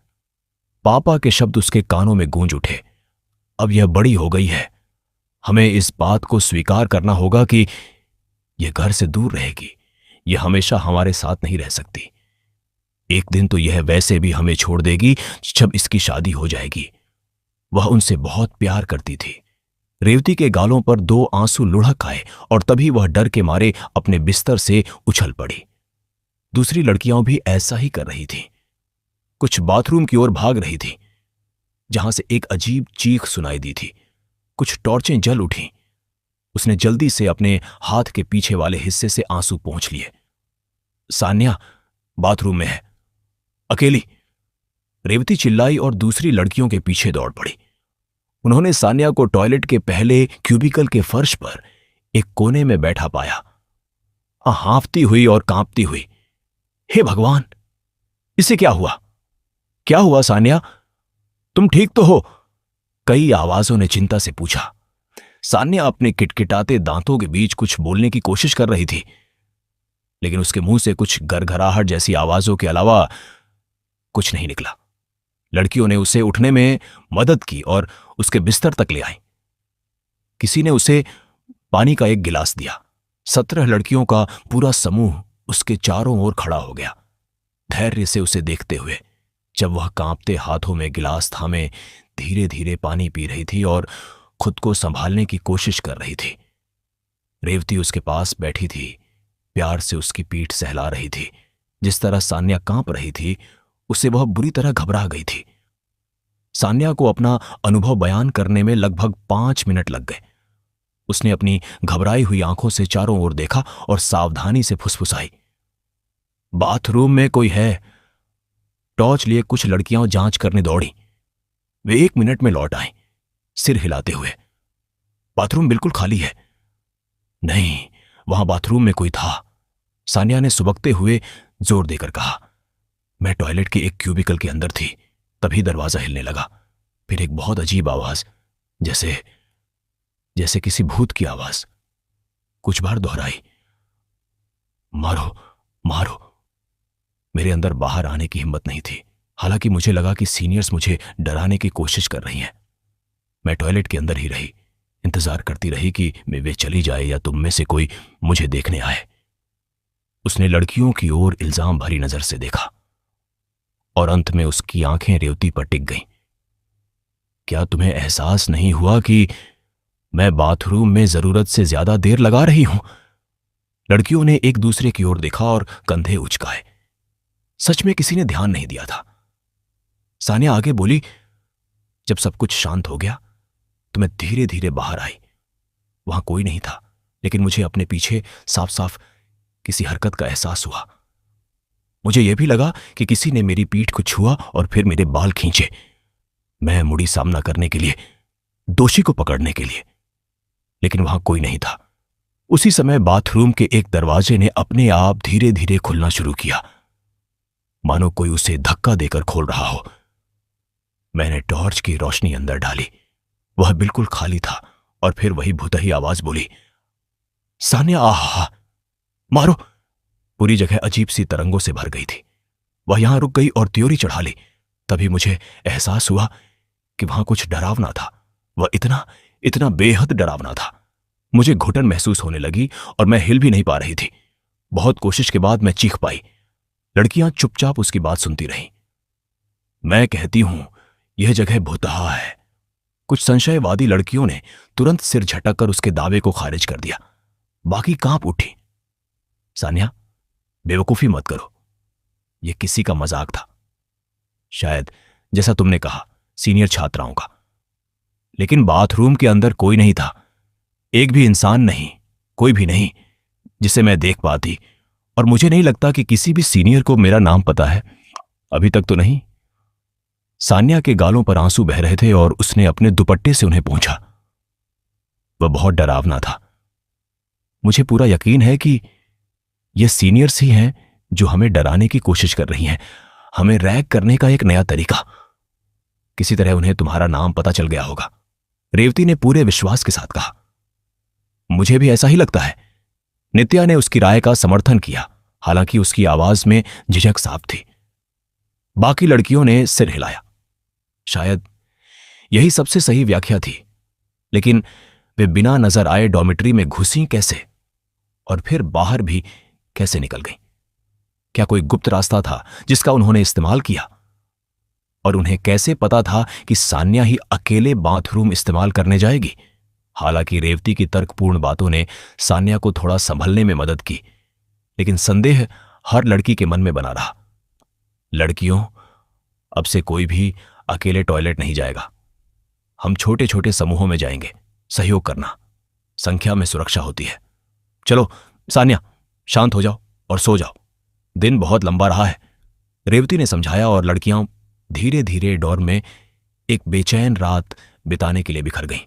पापा के शब्द उसके कानों में गूंज उठे, अब यह बड़ी हो गई है, हमें इस बात को स्वीकार करना होगा कि यह घर से दूर रहेगी, यह हमेशा हमारे साथ नहीं रह सकती। एक दिन तो यह वैसे भी हमें छोड़ देगी जब इसकी शादी हो जाएगी। वह उनसे बहुत प्यार करती थी। रेवती के गालों पर 2 आंसू लुढ़क आए और तभी वह डर के मारे अपने बिस्तर से उछल पड़ी। दूसरी लड़कियां भी ऐसा ही कर रही थीं। कुछ बाथरूम की ओर भाग रही थी, जहां से एक अजीब चीख सुनाई दी थी। कुछ टॉर्चें जल उठीं। उसने जल्दी से अपने हाथ के पीछे वाले हिस्से से आंसू पोंछ लिए। सान्या बाथरूम में है, अकेली। रेवती चिल्लाई और दूसरी लड़कियों के पीछे दौड़ पड़ी। उन्होंने सान्या को टॉयलेट के पहले क्यूबिकल के फर्श पर एक कोने में बैठा पाया, हांफती हुई और कांपती हुई। हे भगवान, इसे क्या हुआ? क्या हुआ सान्या, तुम ठीक तो हो? कई आवाजों ने चिंता से पूछा। सान्या अपने किटकिटाते दांतों के बीच कुछ बोलने की कोशिश कर रही थी, लेकिन उसके मुंह से कुछ गरगराहट जैसी आवाजों के अलावा कुछ नहीं निकला। लड़कियों ने उसे उठने में मदद की और उसके बिस्तर तक ले आई। किसी ने उसे पानी का एक गिलास दिया। 17 लड़कियों का पूरा समूह उसके चारों ओर खड़ा हो गया, धैर्य से उसे देखते हुए, जब वह कांपते हाथों में गिलास थामे धीरे धीरे पानी पी रही थी और खुद को संभालने की कोशिश कर रही थी। रेवती उसके पास बैठी थी, प्यार से उसकी पीठ सहला रही थी। जिस तरह सान्या कांप रही थी, उसे वह बुरी तरह घबरा गई थी। सान्या को अपना अनुभव बयान करने में लगभग 5 मिनट लग गए। उसने अपनी घबराई हुई आंखों से चारों ओर देखा और सावधानी से फुसफुसाई, बाथरूम में कोई है। टॉर्च लिए कुछ लड़कियां जांच करने दौड़ी। वे 1 मिनट में लौट आईं, सिर हिलाते हुए। बाथरूम बिल्कुल खाली है। नहीं, वहां बाथरूम में कोई था। सान्या ने सुबकते हुए जोर देकर कहा। मैं टॉयलेट के एक क्यूबिकल के अंदर थी, तभी दरवाजा हिलने लगा। फिर एक बहुत अजीब आवाज, जैसे किसी भूत की आवाज, कुछ बार दोहराई, मारो मारो। मेरे अंदर बाहर आने की हिम्मत नहीं थी। हालांकि मुझे लगा कि सीनियर्स मुझे डराने की कोशिश कर रही हैं। मैं टॉयलेट के अंदर ही रही, इंतजार करती रही कि वे चली जाए या तुम में से कोई मुझे देखने आए। उसने लड़कियों की ओर इल्जाम भरी नजर से देखा और अंत में उसकी आंखें रेवती पर टिक गईं। क्या तुम्हें एहसास नहीं हुआ कि मैं बाथरूम में जरूरत से ज्यादा देर लगा रही हूं? लड़कियों ने एक दूसरे की ओर देखा और कंधे उचकाए। सच में किसी ने ध्यान नहीं दिया था। सान्या आगे बोली, जब सब कुछ शांत हो गया तो मैं धीरे धीरे बाहर आई। वहां कोई नहीं था, लेकिन मुझे अपने पीछे साफ साफ किसी हरकत का एहसास हुआ। मुझे यह भी लगा कि किसी ने मेरी पीठ को छुआ और फिर मेरे बाल खींचे। मैं मुड़ी सामना करने के लिए, दोषी को पकड़ने के लिए, लेकिन वहां कोई नहीं था। उसी समय बाथरूम के एक दरवाजे ने अपने आप धीरे धीरे खुलना शुरू किया, मानो कोई उसे धक्का देकर खोल रहा हो। मैंने टॉर्च की रोशनी अंदर डाली। वह बिल्कुल खाली था और फिर वही भुतही आवाज बोली, सान्या, आहा, मारो। पूरी जगह अजीब सी तरंगों से भर गई थी। वह यहां रुक गई और त्योरी चढ़ा ली। तभी मुझे एहसास हुआ कि वहां कुछ डरावना था। वह इतना बेहद डरावना था। मुझे घुटन महसूस होने लगी और मैं हिल भी नहीं पा रही थी। बहुत कोशिश के बाद मैं चीख पाई। लड़कियां चुपचाप उसकी बात सुनती रहीं। मैं कहती हूं, यह जगह भुतहा है। कुछ संशयवादी लड़कियों ने तुरंत सिर झटक कर उसके दावे को खारिज कर दिया। बाकी कांप उठी। सान्या, बेवकूफी मत करो, यह किसी का मजाक था। शायद, जैसा तुमने कहा, सीनियर छात्राओं का। लेकिन बाथरूम के अंदर कोई नहीं था, एक भी इंसान नहीं, कोई भी नहीं जिसे मैं देख पाती। और मुझे नहीं लगता कि किसी भी सीनियर को मेरा नाम पता है, अभी तक तो नहीं। सान्या के गालों पर आंसू बह रहे थे और उसने अपने दुपट्टे से उन्हें पोंछा। वह बहुत डरावना था। मुझे पूरा यकीन है कि ये सीनियर्स ही हैं जो हमें डराने की कोशिश कर रही हैं, हमें रैग करने का एक नया तरीका। किसी तरह उन्हें तुम्हारा नाम पता चल गया होगा, रेवती ने पूरे विश्वास के साथ कहा। मुझे भी ऐसा ही लगता है। नित्या ने उसकी राय का समर्थन किया, हालांकि उसकी आवाज में झिझक साफ थी। बाकी लड़कियों ने सिर हिलाया। शायद यही सबसे सही व्याख्या थी, लेकिन वे बिना नजर आए डॉर्मिटरी में घुसी कैसे और फिर बाहर भी कैसे निकल गईं? क्या कोई गुप्त रास्ता था जिसका उन्होंने इस्तेमाल किया? और उन्हें कैसे पता था कि सान्या ही अकेले बाथरूम इस्तेमाल करने जाएगी? हालांकि रेवती की तर्कपूर्ण बातों ने सान्या को थोड़ा संभलने में मदद की, लेकिन संदेह हर लड़की के मन में बना रहा। लड़कियों, अब से कोई भी अकेले टॉयलेट नहीं जाएगा। हम छोटे छोटे समूहों में जाएंगे। सहयोग करना, संख्या में सुरक्षा होती है। चलो सान्या, शांत हो जाओ और सो जाओ। दिन बहुत लंबा रहा है, रेवती ने समझाया, और लड़कियां धीरे धीरे डॉर्म में एक बेचैन रात बिताने के लिए बिखर गईं।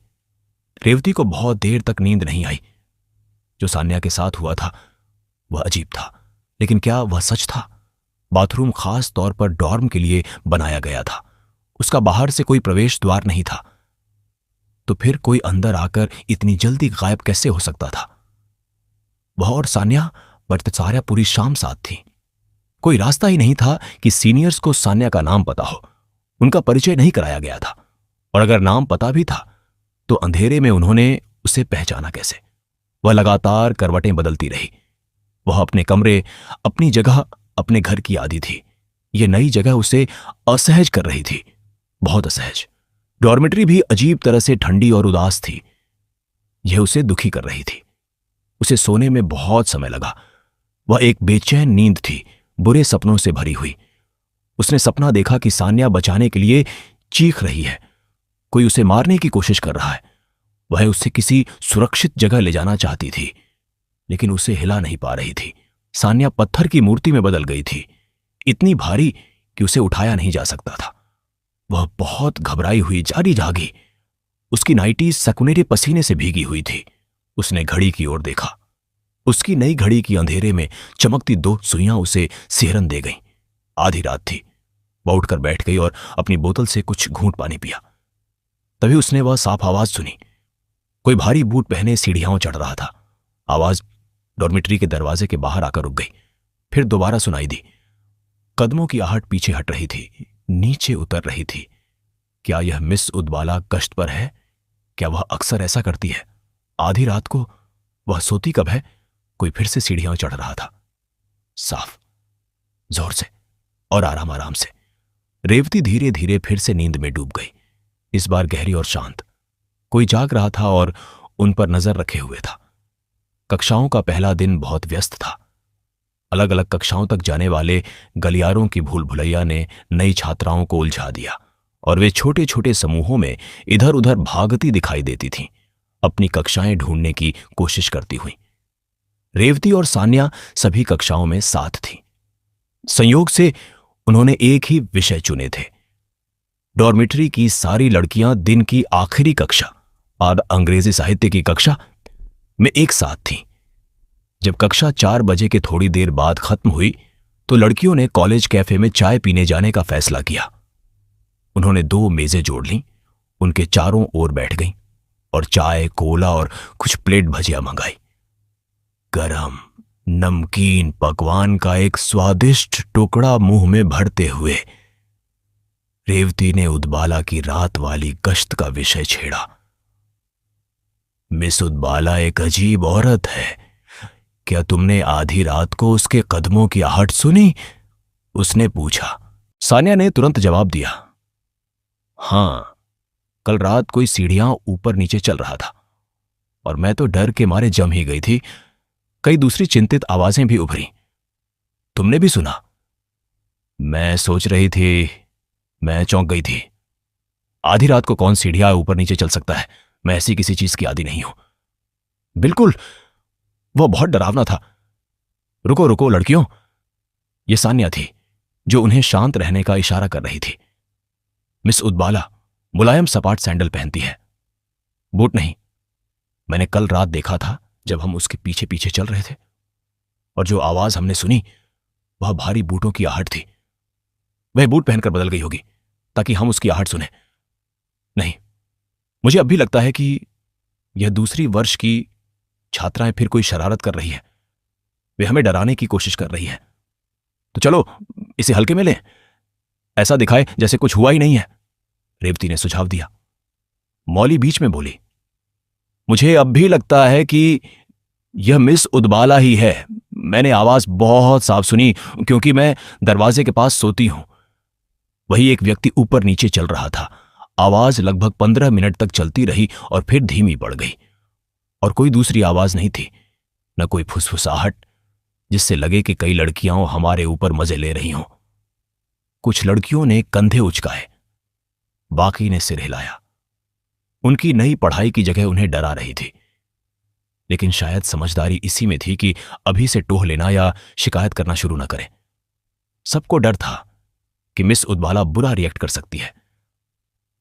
रेवती को बहुत देर तक नींद नहीं आई। जो सान्या के साथ हुआ था वह अजीब था, लेकिन क्या वह सच था? बाथरूम खास तौर पर डॉर्म के लिए बनाया गया था। उसका बाहर से कोई प्रवेश द्वार नहीं था, तो फिर कोई अंदर आकर इतनी जल्दी गायब कैसे हो सकता था? वह और सान्या बर्तसार्या पूरी शाम साथ थी। कोई रास्ता ही नहीं था कि सीनियर्स को सान्या का नाम पता हो। उनका परिचय नहीं कराया गया था, और अगर नाम पता भी था तो अंधेरे में उन्होंने उसे पहचाना कैसे? वह लगातार करवटें बदलती रही। वह अपने कमरे, अपनी जगह, अपने घर की आदी थी। यह नई जगह उसे असहज कर रही थी, बहुत असहज। डॉर्मेटरी भी अजीब तरह से ठंडी और उदास थी। यह उसे दुखी कर रही थी। उसे सोने में बहुत समय लगा। वह एक बेचैन नींद थी, बुरे सपनों से भरी हुई। उसने सपना देखा कि सान्या बचाने के लिए चीख रही है, कोई उसे मारने की कोशिश कर रहा है। वह उसे किसी सुरक्षित जगह ले जाना चाहती थी, लेकिन उसे हिला नहीं पा रही थी। सान्या पत्थर की मूर्ति में बदल गई थी, इतनी भारी कि उसे उठाया नहीं जा सकता था। वह बहुत घबराई हुई जारी जागी। उसकी नाइटी सकुनेरे पसीने से भीगी हुई थी। उसने घड़ी की ओर देखा। उसकी नई घड़ी की अंधेरे में चमकती 2 सुइयां उसे सिहरन दे गईं। आधी रात थी। वह उठकर बैठ गई और अपनी बोतल से कुछ घूंट पानी पिया। तभी उसने वह साफ आवाज सुनी। कोई भारी बूट पहने सीढ़ियां चढ़ रहा था। आवाज डॉर्मिटरी के दरवाजे के बाहर आकर रुक गई, फिर दोबारा सुनाई दी। कदमों की आहट पीछे हट रही थी, नीचे उतर रही थी। क्या यह मिस उदबाला गश्त पर है? क्या वह अक्सर ऐसा करती है? आधी रात को वह सोती कब है? कोई फिर से सीढ़ियां चढ़ रहा था, साफ, जोर से और आराम आराम से। रेवती धीरे धीरे फिर से नींद में डूब गई, इस बार गहरी और शांत। कोई जाग रहा था और उन पर नजर रखे हुए था। कक्षाओं का पहला दिन बहुत व्यस्त था। अलग अलग कक्षाओं तक जाने वाले गलियारों की भूल भुलैया ने नई छात्राओं को उलझा दिया, और वे छोटे छोटे समूहों में इधर उधर भागती दिखाई देती थीं, अपनी कक्षाएं ढूंढने की कोशिश करती हुई। रेवती और सान्या सभी कक्षाओं में साथ थीं। संयोग से उन्होंने एक ही विषय चुने थे। डॉर्मिटरी की सारी लड़कियां दिन की आखिरी कक्षा और अंग्रेजी साहित्य की कक्षा में एक साथ थीं। जब कक्षा 4 बजे के थोड़ी देर बाद खत्म हुई तो लड़कियों ने कॉलेज कैफे में चाय पीने जाने का फैसला किया। उन्होंने 2 मेजें जोड़ लीं, उनके चारों ओर बैठ गईं और चाय, कोला और कुछ प्लेट भजिया मंगाई। गरम नमकीन पकवान का एक स्वादिष्ट टुकड़ा मुंह में भरते हुए रेवती ने उदबाला की रात वाली गश्त का विषय छेड़ा। मिस उदबाला एक अजीब औरत है। क्या तुमने आधी रात को उसके कदमों की आहट सुनी? उसने पूछा। सान्या ने तुरंत जवाब दिया, हां, कल रात कोई सीढ़ियां ऊपर नीचे चल रहा था और मैं तो डर के मारे जम ही गई थी। कई दूसरी चिंतित आवाजें भी उभरी। तुमने भी सुना? मैं सोच रही थी, मैं चौंक गई थी। आधी रात को कौन सीढ़ियां ऊपर नीचे चल सकता है? मैं ऐसी किसी चीज की आदी नहीं हूं। बिल्कुल, वह बहुत डरावना था। रुको रुको लड़कियों, यह सान्या थी जो उन्हें शांत रहने का इशारा कर रही थी। मिस उदबाला मुलायम सपाट सैंडल पहनती है, बूट नहीं। मैंने कल रात देखा था जब हम उसके पीछे पीछे चल रहे थे, और जो आवाज हमने सुनी वह भारी बूटों की आहट थी। वह बूट पहनकर बदल गई होगी ताकि हम उसकी आहट सुने। नहीं, मुझे अब भी लगता है कि यह दूसरी वर्ष की छात्राएं फिर कोई शरारत कर रही है, वे हमें डराने की कोशिश कर रही है। तो चलो इसे हल्के में लें, ऐसा दिखाए जैसे कुछ हुआ ही नहीं है, रेवती ने सुझाव दिया। मौली बीच में बोली, मुझे अब भी लगता है कि यह मिस उदबाला ही है। मैंने आवाज बहुत साफ सुनी क्योंकि मैं दरवाजे के पास सोती हूं। वही एक व्यक्ति ऊपर नीचे चल रहा था। आवाज लगभग 15 मिनट तक चलती रही और फिर धीमी पड़ गई, और कोई दूसरी आवाज नहीं थी, न कोई फुसफुसाहट जिससे लगे कि कई लड़कियां हमारे ऊपर मजे ले रही हों। कुछ लड़कियों ने कंधे उचकाए, बाकी ने सिर हिलाया। उनकी नई पढ़ाई की जगह उन्हें डरा रही थी, लेकिन शायद समझदारी इसी में थी कि अभी से टोह लेना या शिकायत करना शुरू न करें। सबको डर था कि मिस उदबाला बुरा रिएक्ट कर सकती है।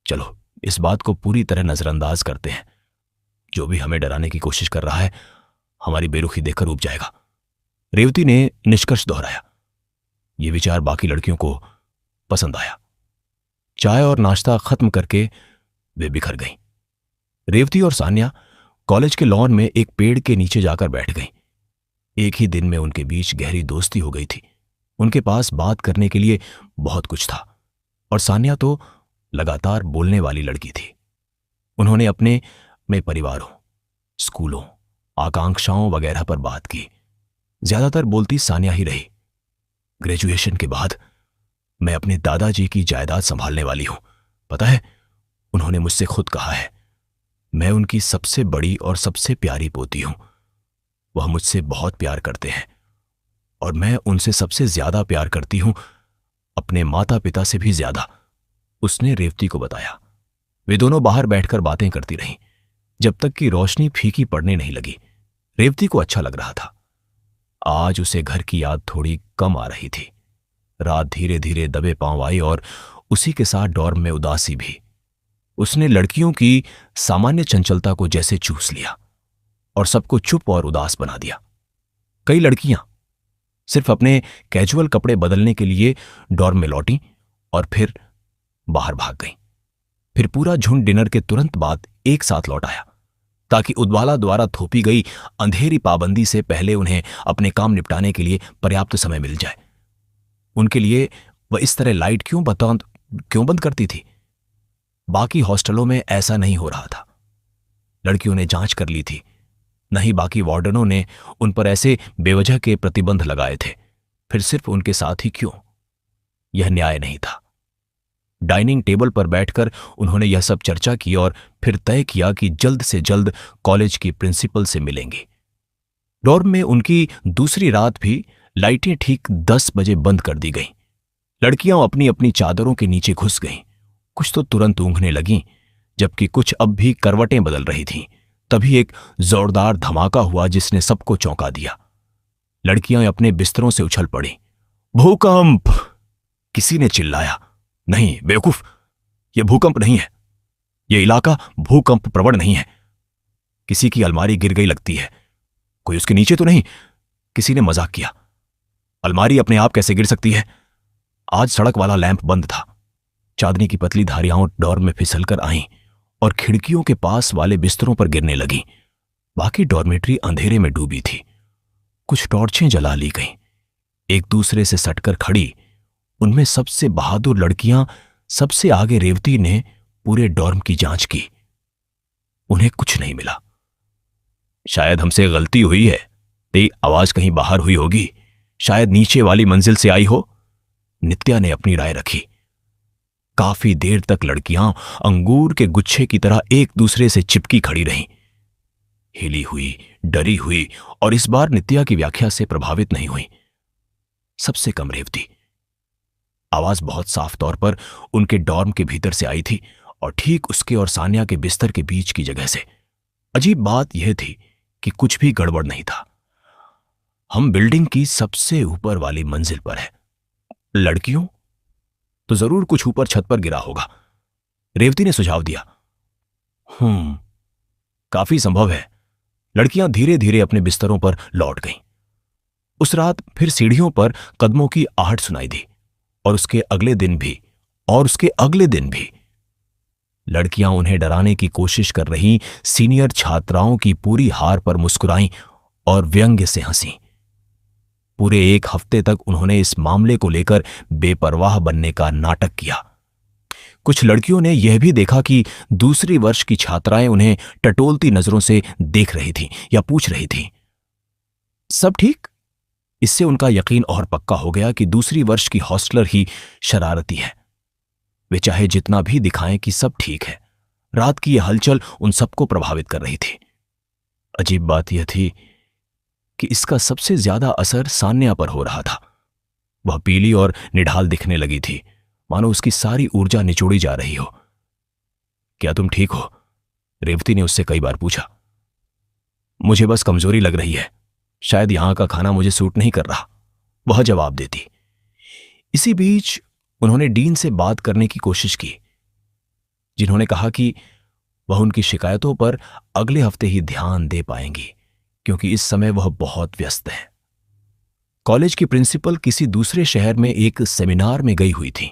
चलो इस बात को पूरी तरह नजरअंदाज करते हैं। जो भी हमें डराने की कोशिश कर रहा है हमारी बेरुखी देखकर ऊब जाएगा, रेवती ने निष्कर्ष दोहराया। यह विचार बाकी लड़कियों को पसंद आया। चाय और नाश्ता खत्म करके वे बिखर गईं। रेवती और सान्या कॉलेज के लॉन में एक पेड़ के नीचे जाकर बैठ गईं। एक ही दिन में उनके बीच गहरी दोस्ती हो गई थी। उनके पास बात करने के लिए बहुत कुछ था, और सान्या तो लगातार बोलने वाली लड़की थी। उन्होंने अपने में परिवारों, स्कूलों, आकांक्षाओं वगैरह पर बात की। ज्यादातर बोलती सान्या ही रही। ग्रेजुएशन के बाद मैं अपने दादाजी की जायदाद संभालने वाली हूं। पता है, उन्होंने मुझसे खुद कहा है, मैं उनकी सबसे बड़ी और सबसे प्यारी पोती हूं। वह मुझसे बहुत प्यार करते हैं और मैं उनसे सबसे ज्यादा प्यार करती हूं, अपने माता पिता से भी ज्यादा, उसने रेवती को बताया। वे दोनों बाहर बैठकर बातें करती रहीं जब तक कि रोशनी फीकी पड़ने नहीं लगी। रेवती को अच्छा लग रहा था। आज उसे घर की याद थोड़ी कम आ रही थी। रात धीरे धीरे दबे पांव आई और उसी के साथ डॉर्म में उदासी भी। उसने लड़कियों की सामान्य चंचलता को जैसे चूस लिया और सबको चुप और उदास बना दिया। कई लड़कियां सिर्फ अपने कैजुअल कपड़े बदलने के लिए डॉर्म में लौटीं और फिर बाहर भाग गईं। फिर पूरा झुंड डिनर के तुरंत बाद एक साथ लौट आया ताकि उदबाला द्वारा थोपी गई अंधेरी पाबंदी से पहले उन्हें अपने काम निपटाने के लिए पर्याप्त समय मिल जाए। उनके लिए वह इस तरह लाइट क्यों बंद करती थी? बाकी हॉस्टलों में ऐसा नहीं हो रहा था। लड़कियों ने जांच कर ली थी, नहीं बाकी वार्डनों ने उन पर ऐसे बेवजह के प्रतिबंध लगाए थे। फिर सिर्फ उनके साथ ही क्यों? यह न्याय नहीं था। डाइनिंग टेबल पर बैठकर उन्होंने यह सब चर्चा की और फिर तय किया कि जल्द से जल्द कॉलेज की प्रिंसिपल से मिलेंगे। डॉर्म में उनकी दूसरी रात भी लाइटें ठीक 10 बजे बंद कर दी गईं। लड़कियां अपनी अपनी चादरों के नीचे घुस गईं। कुछ तो तुरंत ऊँघने लगीं, जबकि कुछ अब भी करवटें बदल रही थीं। तभी एक जोरदार धमाका हुआ जिसने सबको चौंका दिया। लड़कियां अपने बिस्तरों से उछल पड़ी। भूकंप! किसी ने चिल्लाया। नहीं बेवकूफ, यह भूकंप नहीं है। यह इलाका भूकंप प्रवण नहीं है। किसी की अलमारी गिर गई लगती है। कोई उसके नीचे तो नहीं? किसी ने मजाक किया। अलमारी अपने आप कैसे गिर सकती है? आज सड़क वाला लैंप बंद था। चांदनी की पतली धारियां डॉर्म में फिसलकर आईं और खिड़कियों के पास वाले बिस्तरों पर गिरने लगीं। बाकी डॉर्मेट्री अंधेरे में डूबी थी। कुछ टॉर्चें जला ली गईं। एक दूसरे से सटकर खड़ी उनमें सबसे बहादुर लड़कियां, सबसे आगे रेवती ने पूरे डॉर्म की जांच की। उन्हें कुछ नहीं मिला। शायद हमसे गलती हुई है। तेरी आवाज कहीं बाहर हुई होगी, शायद नीचे वाली मंजिल से आई हो, नित्या ने अपनी राय रखी। काफी देर तक लड़कियां अंगूर के गुच्छे की तरह एक दूसरे से चिपकी खड़ी रहीं, हिली हुई, डरी हुई, और इस बार नित्या की व्याख्या से प्रभावित नहीं हुई। सबसे कम रेवती। आवाज बहुत साफ तौर पर उनके डॉर्म के भीतर से आई थी और ठीक उसके और सान्या के बिस्तर के बीच की जगह से। अजीब बात यह थी कि कुछ भी गड़बड़ नहीं था। हम बिल्डिंग की सबसे ऊपर वाली मंजिल पर है। लड़कियों तो जरूर कुछ ऊपर छत पर गिरा होगा, रेवती ने सुझाव दिया। काफी संभव है। लड़कियां धीरे धीरे अपने बिस्तरों पर लौट गईं। उस रात फिर सीढ़ियों पर कदमों की आहट सुनाई दी, और उसके अगले दिन भी, और उसके अगले दिन भी। लड़कियां उन्हें डराने की कोशिश कर रही सीनियर छात्राओं की पूरी हार पर मुस्कुराईं और व्यंग्य से हंसीं। पूरे 1 हफ्ते तक उन्होंने इस मामले को लेकर बेपरवाह बनने का नाटक किया। कुछ लड़कियों ने यह भी देखा कि दूसरी वर्ष की छात्राएं उन्हें टटोलती नजरों से देख रही थीं या पूछ रही थीं, सब ठीक? इससे उनका यकीन और पक्का हो गया कि दूसरी वर्ष की हॉस्टलर ही शरारती है। वे चाहे जितना भी दिखाएं कि सब ठीक है, रात की यह हलचल उन सबको प्रभावित कर रही थी। अजीब बात यह थी कि इसका सबसे ज्यादा असर सान्या पर हो रहा था। वह पीली और निढाल दिखने लगी थी, मानो उसकी सारी ऊर्जा निचोड़ी जा रही हो। क्या तुम ठीक हो? रेवती ने उससे कई बार पूछा। मुझे बस कमजोरी लग रही है, शायद यहां का खाना मुझे सूट नहीं कर रहा, वह जवाब देती। इसी बीच उन्होंने डीन से बात करने की कोशिश की, जिन्होंने कहा कि वह उनकी शिकायतों पर अगले हफ्ते ही ध्यान दे पाएंगी, क्योंकि इस समय वह बहुत व्यस्त हैं। कॉलेज की प्रिंसिपल किसी दूसरे शहर में एक सेमिनार में गई हुई थी।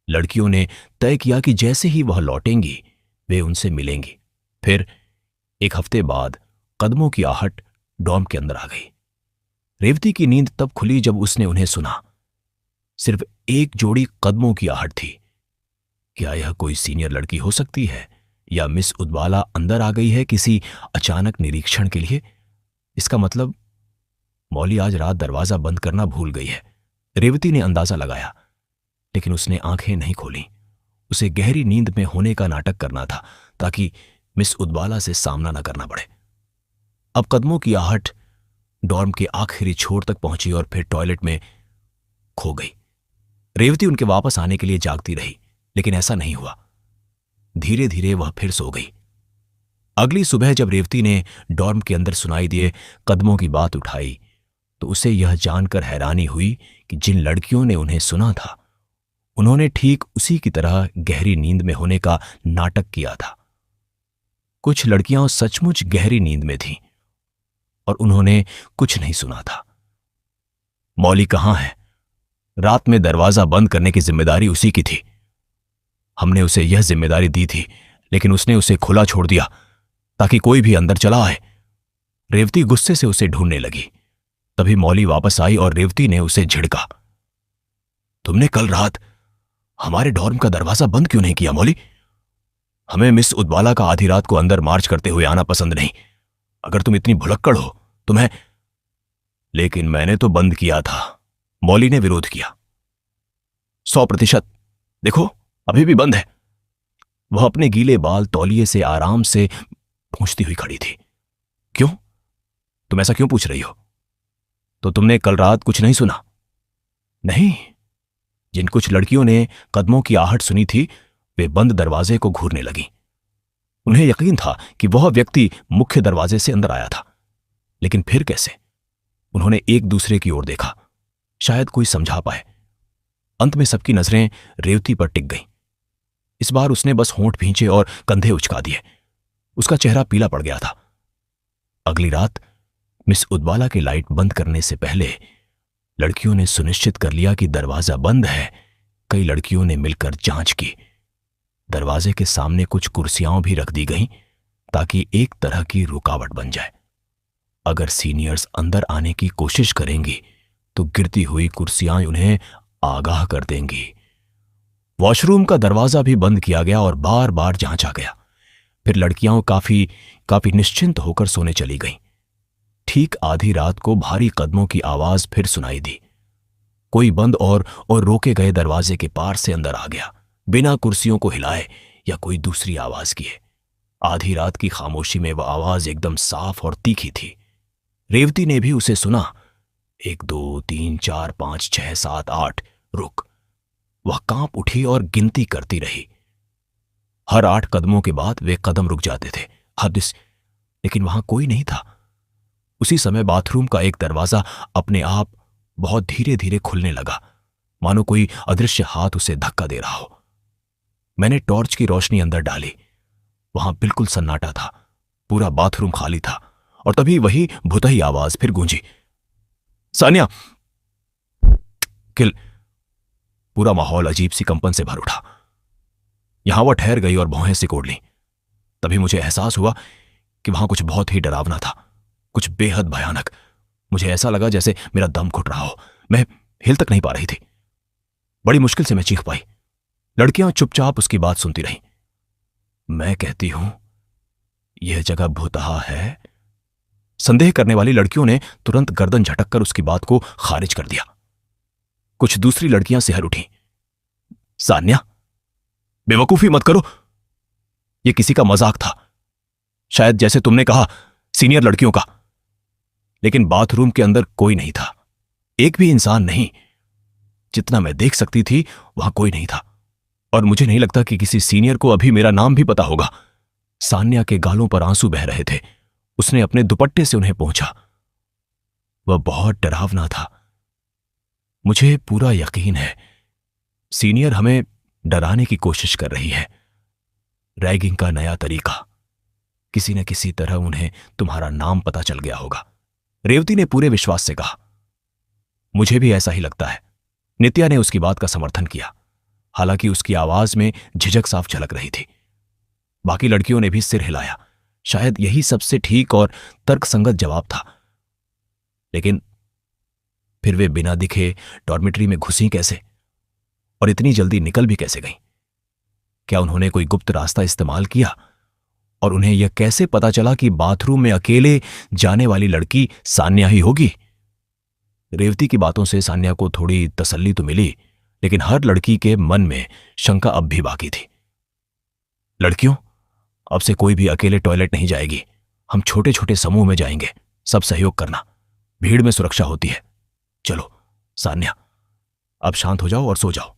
लड़कियों ने तय किया कि जैसे ही वह लौटेंगी वे उनसे मिलेंगी। फिर 1 हफ्ते बाद कदमों की आहट डॉर्म के अंदर आ गई। रेवती की नींद तब खुली जब उसने उन्हें सुना। सिर्फ एक जोड़ी कदमों की आहट थी। क्या यह कोई सीनियर लड़की हो सकती है, या मिस उदवाला अंदर आ गई है किसी अचानक निरीक्षण के लिए? इसका मतलब मौली आज रात दरवाजा बंद करना भूल गई है। रेवती ने अंदाजा लगाया, लेकिन उसने आंखें नहीं खोली। उसे गहरी नींद में होने का नाटक करना था, ताकि मिस उदवाला से सामना न करना पड़े। अब कदमों की आहट डॉर्म के आखिरी छोर तक पहुंची और फिर टॉयलेट में खो गई। रेवती उनके वापस आने के लिए जागती रही, लेकिन ऐसा नहीं हुआ। धीरे धीरे वह फिर सो गई। अगली सुबह जब रेवती ने डॉर्म के अंदर सुनाई दिए कदमों की बात उठाई, तो उसे यह जानकर हैरानी हुई कि जिन लड़कियों ने उन्हें सुना था, उन्होंने ठीक उसी की तरह गहरी नींद में होने का नाटक किया था। कुछ लड़कियां सचमुच गहरी नींद में थीं और उन्होंने कुछ नहीं सुना था। मौली कहां है? रात में दरवाजा बंद करने की जिम्मेदारी उसी की थी। हमने उसे यह जिम्मेदारी दी थी, लेकिन उसने उसे खुला छोड़ दिया ताकि कोई भी अंदर चला आए। रेवती गुस्से से उसे ढूंढने लगी। तभी मौली वापस आई और रेवती ने उसे झिड़का। तुमने कल रात हमारे डॉर्म का दरवाजा बंद क्यों नहीं किया मौली? हमें मिस उदवाला का आधी रात को अंदर मार्च करते हुए आना पसंद नहीं। अगर तुम इतनी भुलक्कड़ हो तो मैं... लेकिन मैंने तो बंद किया था, मौली ने विरोध किया। 100%। देखो, अभी भी बंद है। वह अपने गीले बाल तौलिए से आराम से पूंछती हुई खड़ी थी। क्यों? तुम ऐसा क्यों पूछ रही हो? तो तुमने कल रात कुछ नहीं सुना? नहीं। जिन कुछ लड़कियों ने कदमों की आहट सुनी थी, वे बंद दरवाजे को घूरने लगी। उन्हें यकीन था कि वह व्यक्ति मुख्य दरवाजे से अंदर आया था, लेकिन फिर कैसे? उन्होंने एक दूसरे की ओर देखा, शायद कोई समझा पाए। अंत में सबकी नजरें रेवती पर टिक गईं। इस बार उसने बस होंठ भींचे और कंधे उचका दिए। उसका चेहरा पीला पड़ गया था। अगली रात मिस उदवाला के लाइट बंद करने से पहले लड़कियों ने सुनिश्चित कर लिया कि दरवाजा बंद है। कई लड़कियों ने मिलकर जांच की। दरवाजे के सामने कुछ कुर्सियां भी रख दी गईं, ताकि एक तरह की रुकावट बन जाए। अगर सीनियर्स अंदर आने की कोशिश करेंगी तो गिरती हुई कुर्सियां उन्हें आगाह कर देंगी। वॉशरूम का दरवाजा भी बंद किया गया और बार बार जांचा गया। फिर लड़कियां काफी निश्चिंत होकर सोने चली गईं। ठीक आधी रात को भारी कदमों की आवाज फिर सुनाई दी। कोई बंद और रोके गए दरवाजे के पार से अंदर आ गया, बिना कुर्सियों को हिलाए या कोई दूसरी आवाज किए। आधी रात की खामोशी में वह आवाज एकदम साफ और तीखी थी। रेवती ने भी उसे सुना। 1 2 3 4 5 6 7 8 रुक। वह कांप उठी और गिनती करती रही। हर 8 कदमों के बाद वे कदम रुक जाते थे। लेकिन वहां कोई नहीं था। उसी समय बाथरूम का एक दरवाजा अपने आप बहुत धीरे धीरे खुलने लगा, मानो कोई अदृश्य हाथ उसे धक्का दे रहा हो। मैंने टॉर्च की रोशनी अंदर डाली। वहां बिल्कुल सन्नाटा था, पूरा बाथरूम खाली था। और तभी वही भुतही आवाज फिर गूंजी, सानिया! किल! पूरा माहौल अजीब सी कंपन से भर उठा। यहां वह ठहर गई और भौहें सिकोड़ लीं। तभी मुझे एहसास हुआ कि वहां कुछ बहुत ही डरावना था, कुछ बेहद भयानक। मुझे ऐसा लगा जैसे मेरा दम घुट रहा हो। मैं हिल तक नहीं पा रही थी। बड़ी मुश्किल से मैं चीख पाई। लड़कियां चुपचाप उसकी बात सुनती रहीं। मैं कहती हूं, यह जगह भूतहा है। संदेह करने वाली लड़कियों ने तुरंत गर्दन झटककर उसकी बात को खारिज कर दिया। कुछ दूसरी लड़कियां सिहर उठीं। सान्या, बेवकूफी मत करो। यह किसी का मजाक था, शायद जैसे तुमने कहा, सीनियर लड़कियों का। लेकिन बाथरूम के अंदर कोई नहीं था, एक भी इंसान नहीं। जितना मैं देख सकती थी वहां कोई नहीं था, और मुझे नहीं लगता कि किसी सीनियर को अभी मेरा नाम भी पता होगा। सान्या के गालों पर आंसू बह रहे थे। उसने अपने दुपट्टे से उन्हें पोंछा। वह बहुत डरावना था। मुझे पूरा यकीन है सीनियर हमें डराने की कोशिश कर रही है। रैगिंग का नया तरीका। किसी न किसी तरह उन्हें तुम्हारा नाम पता चल गया होगा। रेवती ने पूरे विश्वास से कहा। मुझे भी ऐसा ही लगता है। नित्या ने उसकी बात का समर्थन किया, हालांकि उसकी आवाज में झिझक साफ झलक रही थी। बाकी लड़कियों ने भी सिर हिलाया। शायद यही सबसे ठीक और तर्कसंगत जवाब था। लेकिन फिर वे बिना दिखे डॉर्मेट्री में घुसी कैसे, और इतनी जल्दी निकल भी कैसे गईं? क्या उन्होंने कोई गुप्त रास्ता इस्तेमाल किया? और उन्हें यह कैसे पता चला कि बाथरूम में अकेले जाने वाली लड़की सान्या ही होगी? रेवती की बातों से सान्या को थोड़ी तसल्ली तो मिली, लेकिन हर लड़की के मन में शंका अब भी बाकी थी। लड़कियों, अब से कोई भी अकेले टॉयलेट नहीं जाएगी। हम छोटे छोटे समूह में जाएंगे। सब सहयोग करना, भीड़ में सुरक्षा होती है। चलो सान्या, अब शांत हो जाओ और सो जाओ।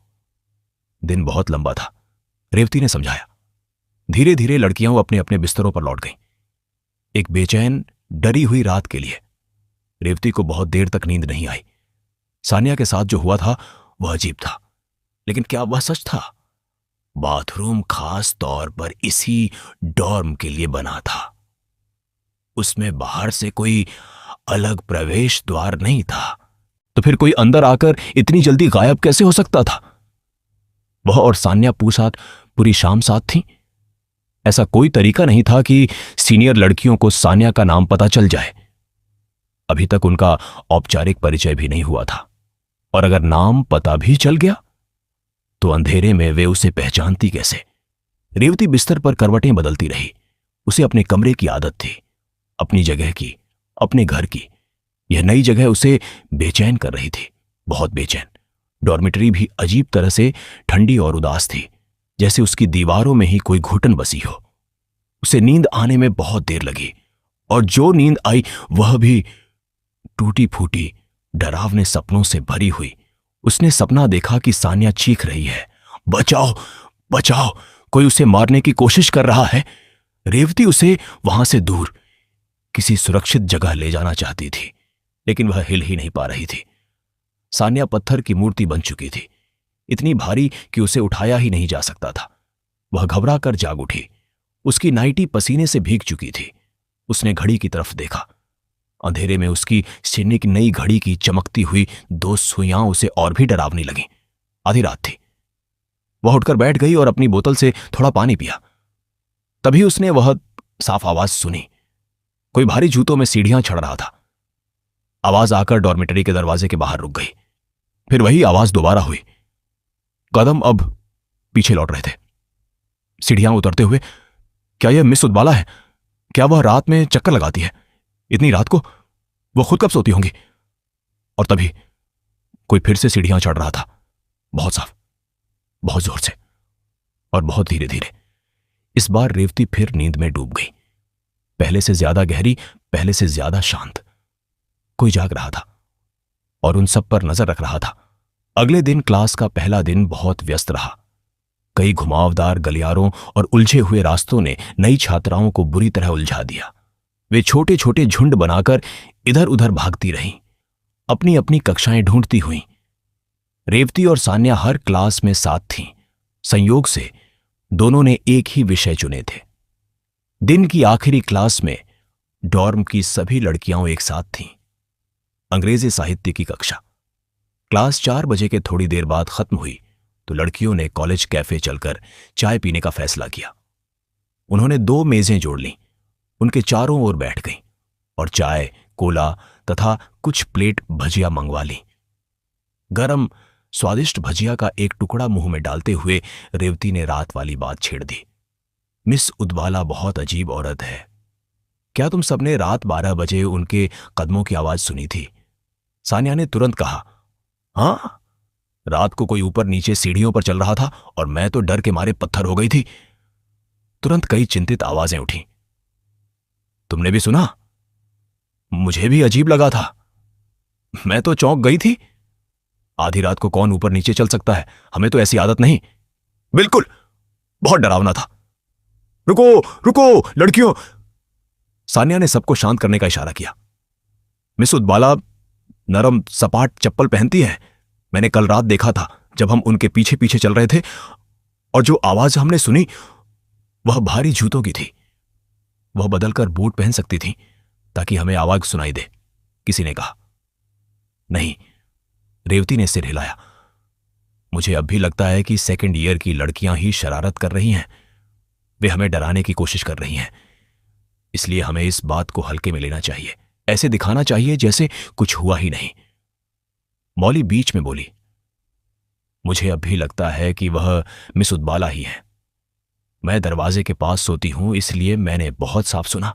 दिन बहुत लंबा था, रेवती ने समझाया। धीरे धीरे लड़कियां अपने अपने बिस्तरों पर लौट गईं, एक बेचैन डरी हुई रात के लिए। रेवती को बहुत देर तक नींद नहीं आई। सान्या के साथ जो हुआ था वह अजीब था, लेकिन क्या वह सच था? बाथरूम खास तौर पर इसी डॉर्म के लिए बना था। उसमें बाहर से कोई अलग प्रवेश द्वार नहीं था। तो फिर कोई अंदर आकर इतनी जल्दी गायब कैसे हो सकता था? वह और सान्या पूरी शाम साथ थीं। ऐसा कोई तरीका नहीं था कि सीनियर लड़कियों को सान्या का नाम पता चल जाए। अभी तक उनका औपचारिक परिचय भी नहीं हुआ था, और अगर नाम पता भी चल गया तो अंधेरे में वे उसे पहचानती कैसे? रेवती बिस्तर पर करवटें बदलती रही। उसे अपने कमरे की आदत थी, अपनी जगह की, अपने घर की। यह नई जगह उसे बेचैन कर रही थी, बहुत बेचैन। डॉर्मेटरी भी अजीब तरह से ठंडी और उदास थी, जैसे उसकी दीवारों में ही कोई घुटन बसी हो। उसे नींद आने में बहुत देर लगी, और जो नींद आई वह भी टूटी फूटी डरावने सपनों से भरी हुई। उसने सपना देखा कि सान्या चीख रही है, बचाओ बचाओ, कोई उसे मारने की कोशिश कर रहा है। रेवती उसे वहां से दूर किसी सुरक्षित जगह ले जाना चाहती थी, लेकिन वह हिल ही नहीं पा रही थी। सान्या पत्थर की मूर्ति बन चुकी थी, इतनी भारी कि उसे उठाया ही नहीं जा सकता था। वह घबरा कर जाग उठी। उसकी नाइटी पसीने से भीग चुकी थी। उसने घड़ी की तरफ देखा। अंधेरे में उसकी सीने की नई घड़ी की चमकती हुई 2 सुइयां उसे और भी डरावनी लगीं। आधी रात थी। वह उठकर बैठ गई और अपनी बोतल से थोड़ा पानी पिया। तभी उसने वह साफ आवाज सुनी। कोई भारी जूतों में सीढ़ियां चढ़ रहा था। आवाज आकर डॉर्मेटरी के दरवाजे के बाहर रुक गई। फिर वही आवाज दोबारा हुई। कदम अब पीछे लौट रहे थे, सीढ़ियां उतरते हुए। क्या यह मिस उदबाला है? क्या वह रात में चक्कर लगाती है? इतनी रात को वो खुद कब सोती होंगी? और तभी कोई फिर से सीढ़ियां चढ़ रहा था, बहुत साफ, बहुत जोर से और बहुत धीरे धीरे। इस बार रेवती फिर नींद में डूब गई, पहले से ज्यादा गहरी, पहले से ज्यादा शांत। कोई जाग रहा था और उन सब पर नजर रख रहा था। अगले दिन क्लास का पहला दिन बहुत व्यस्त रहा। कई घुमावदार गलियारों और उलझे हुए रास्तों ने नई छात्राओं को बुरी तरह उलझा दिया। वे छोटे छोटे झुंड बनाकर इधर उधर भागती रहीं, अपनी अपनी कक्षाएं ढूंढती हुईं। रेवती और सान्या हर क्लास में साथ थीं। संयोग से दोनों ने एक ही विषय चुने थे। दिन की आखिरी क्लास में डॉर्म की सभी लड़कियां एक साथ थीं। अंग्रेजी साहित्य की कक्षा। क्लास 4 बजे के थोड़ी देर बाद खत्म हुई तो लड़कियों ने कॉलेज कैफे चलकर चाय पीने का फैसला किया। उन्होंने 2 मेजें जोड़ लीं, उनके चारों ओर बैठ गईं और चाय, कोला तथा कुछ प्लेट भजिया मंगवा ली। गरम स्वादिष्ट भजिया का एक टुकड़ा मुंह में डालते हुए रेवती ने रात वाली बात छेड़ दी। मिस उदवाला बहुत अजीब औरत है। क्या तुम सबने रात 12 बजे उनके कदमों की आवाज सुनी थी? सान्या ने तुरंत कहा, हाँ, रात को कोई ऊपर नीचे सीढ़ियों पर चल रहा था और मैं तो डर के मारे पत्थर हो गई थी। तुरंत कई चिंतित आवाजें उठी। तुमने भी सुना? मुझे भी अजीब लगा था, मैं तो चौंक गई थी। आधी रात को कौन ऊपर नीचे चल सकता है? हमें तो ऐसी आदत नहीं। बिल्कुल, बहुत डरावना था। रुको रुको लड़कियों, सान्या ने सबको शांत करने का इशारा किया। मिस उदबाला नरम सपाट चप्पल पहनती है। मैंने कल रात देखा था जब हम उनके पीछे पीछे चल रहे थे, और जो आवाज हमने सुनी वह भारी जूतों की थी। वह बदलकर बूट पहन सकती थी ताकि हमें आवाज सुनाई दे, किसी ने कहा। नहीं, रेवती ने सिर हिलाया। मुझे अब भी लगता है कि सेकंड ईयर की लड़कियां ही शरारत कर रही हैं। वे हमें डराने की कोशिश कर रही हैं, इसलिए हमें इस बात को हल्के में लेना चाहिए, ऐसे दिखाना चाहिए जैसे कुछ हुआ ही नहीं। मौली बीच में बोली, मुझे अब भी लगता है कि वह मिस उदबाला ही है। मैं दरवाजे के पास सोती हूं, इसलिए मैंने बहुत साफ सुना।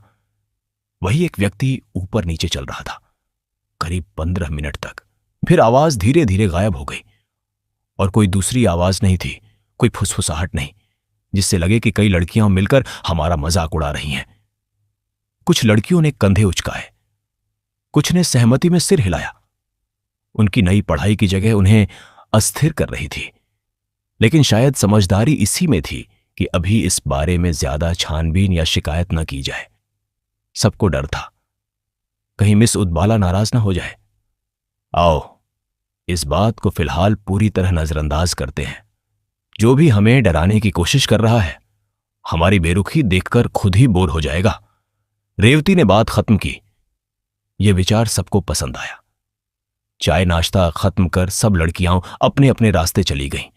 वही एक व्यक्ति ऊपर नीचे चल रहा था, करीब 15 मिनट तक। फिर आवाज धीरे धीरे गायब हो गई और कोई दूसरी आवाज नहीं थी, कोई फुसफुसाहट नहीं, जिससे लगे कि कई लड़कियां मिलकर हमारा मजाक उड़ा रही हैं। कुछ लड़कियों ने कंधे उचकाए, कुछ ने सहमति में सिर हिलाया। उनकी नई पढ़ाई की जगह उन्हें अस्थिर कर रही थी, लेकिन शायद समझदारी इसी में थी कि अभी इस बारे में ज्यादा छानबीन या शिकायत न की जाए। सबको डर था कहीं मिस उदबाला नाराज ना हो जाए। आओ, इस बात को फिलहाल पूरी तरह नजरअंदाज करते हैं। जो भी हमें डराने की कोशिश कर रहा है, हमारी बेरुखी देखकर खुद ही बोर हो जाएगा। रेवती ने बात खत्म की। यह विचार सबको पसंद आया। चाय नाश्ता खत्म कर सब लड़कियां अपने अपने रास्ते चली गईं।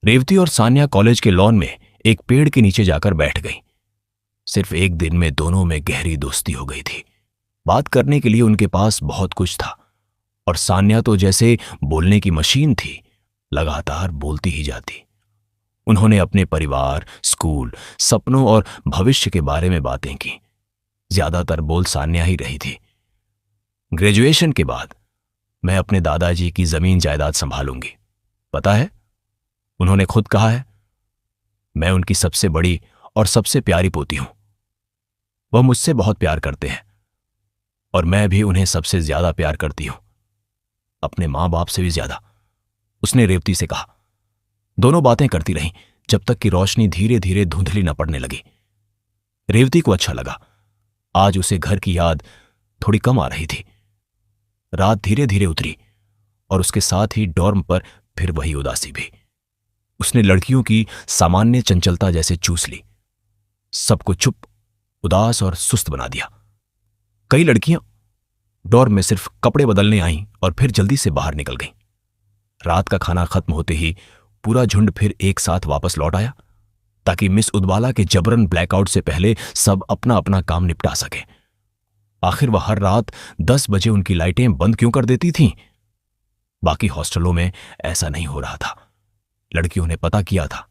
रेवती और सान्या कॉलेज के लॉन में एक पेड़ के नीचे जाकर बैठ गईं। सिर्फ एक दिन में दोनों में गहरी दोस्ती हो गई थी। बात करने के लिए उनके पास बहुत कुछ था, और सान्या तो जैसे बोलने की मशीन थी, लगातार बोलती ही जाती। उन्होंने अपने परिवार, स्कूल, सपनों और भविष्य के बारे में बातें की। ज्यादातर बोल सान्या ही रही थी। ग्रेजुएशन के बाद मैं अपने दादाजी की जमीन जायदाद संभालूंगी, पता है, उन्होंने खुद कहा है। मैं उनकी सबसे बड़ी और सबसे प्यारी पोती हूं। वह मुझसे बहुत प्यार करते हैं और मैं भी उन्हें सबसे ज्यादा प्यार करती हूं, अपने मां बाप से भी ज्यादा, उसने रेवती से कहा। दोनों बातें करती रहीं जब तक कि रोशनी धीरे धीरे धुंधली न पड़ने लगी। रेवती को अच्छा लगा। आज उसे घर की याद थोड़ी कम आ रही थी। रात धीरे धीरे उतरी और उसके साथ ही डॉर्म पर फिर वही उदासी भी। उसने लड़कियों की सामान्य चंचलता जैसे चूस ली, सबको चुप, उदास और सुस्त बना दिया। कई लड़कियां डॉर्म में सिर्फ कपड़े बदलने आईं और फिर जल्दी से बाहर निकल गईं। रात का खाना खत्म होते ही पूरा झुंड फिर एक साथ वापस लौट आया, ताकि मिस उदबाला के जबरन ब्लैकआउट से पहले सब अपना अपना काम निपटा सके। आखिर वह हर रात 10 बजे उनकी लाइटें बंद क्यों कर देती थीं? बाकी हॉस्टलों में ऐसा नहीं हो रहा था। लड़कियों ने पता किया था,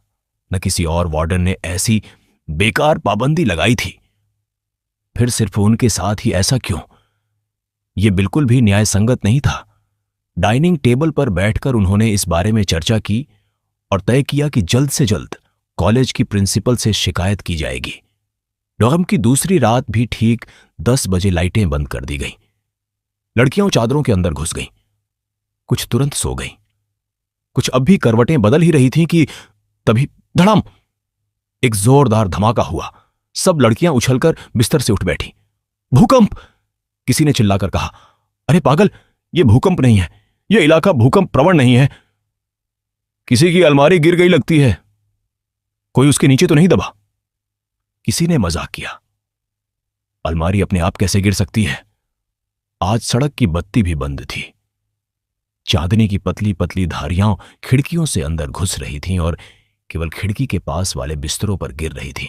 न किसी और वार्डन ने ऐसी बेकार पाबंदी लगाई थी। फिर सिर्फ उनके साथ ही ऐसा क्यों? यह बिल्कुल भी न्याय संगत नहीं था। डाइनिंग टेबल पर बैठकर उन्होंने इस बारे में चर्चा की और तय किया कि जल्द से जल्द कॉलेज की प्रिंसिपल से शिकायत की जाएगी। डॉर्म की दूसरी रात भी ठीक 10 बजे लाइटें बंद कर दी गईं। लड़कियां चादरों के अंदर घुस गईं। कुछ तुरंत सो गईं, कुछ अब भी करवटें बदल ही रही थीं कि तभी धड़ाम, एक जोरदार धमाका हुआ। सब लड़कियां उछलकर बिस्तर से उठ बैठी। भूकंप, किसी ने चिल्लाकर कहा। अरे पागल, यह भूकंप नहीं है, यह इलाका भूकंप प्रवण नहीं है। किसी की अलमारी गिर गई लगती है, कोई उसके नीचे तो नहीं दबा, किसी ने मजाक किया। अलमारी अपने आप कैसे गिर सकती है? आज सड़क की बत्ती भी बंद थी। चांदनी की पतली पतली धारियां खिड़कियों से अंदर घुस रही थीं और केवल खिड़की के पास वाले बिस्तरों पर गिर रही थीं।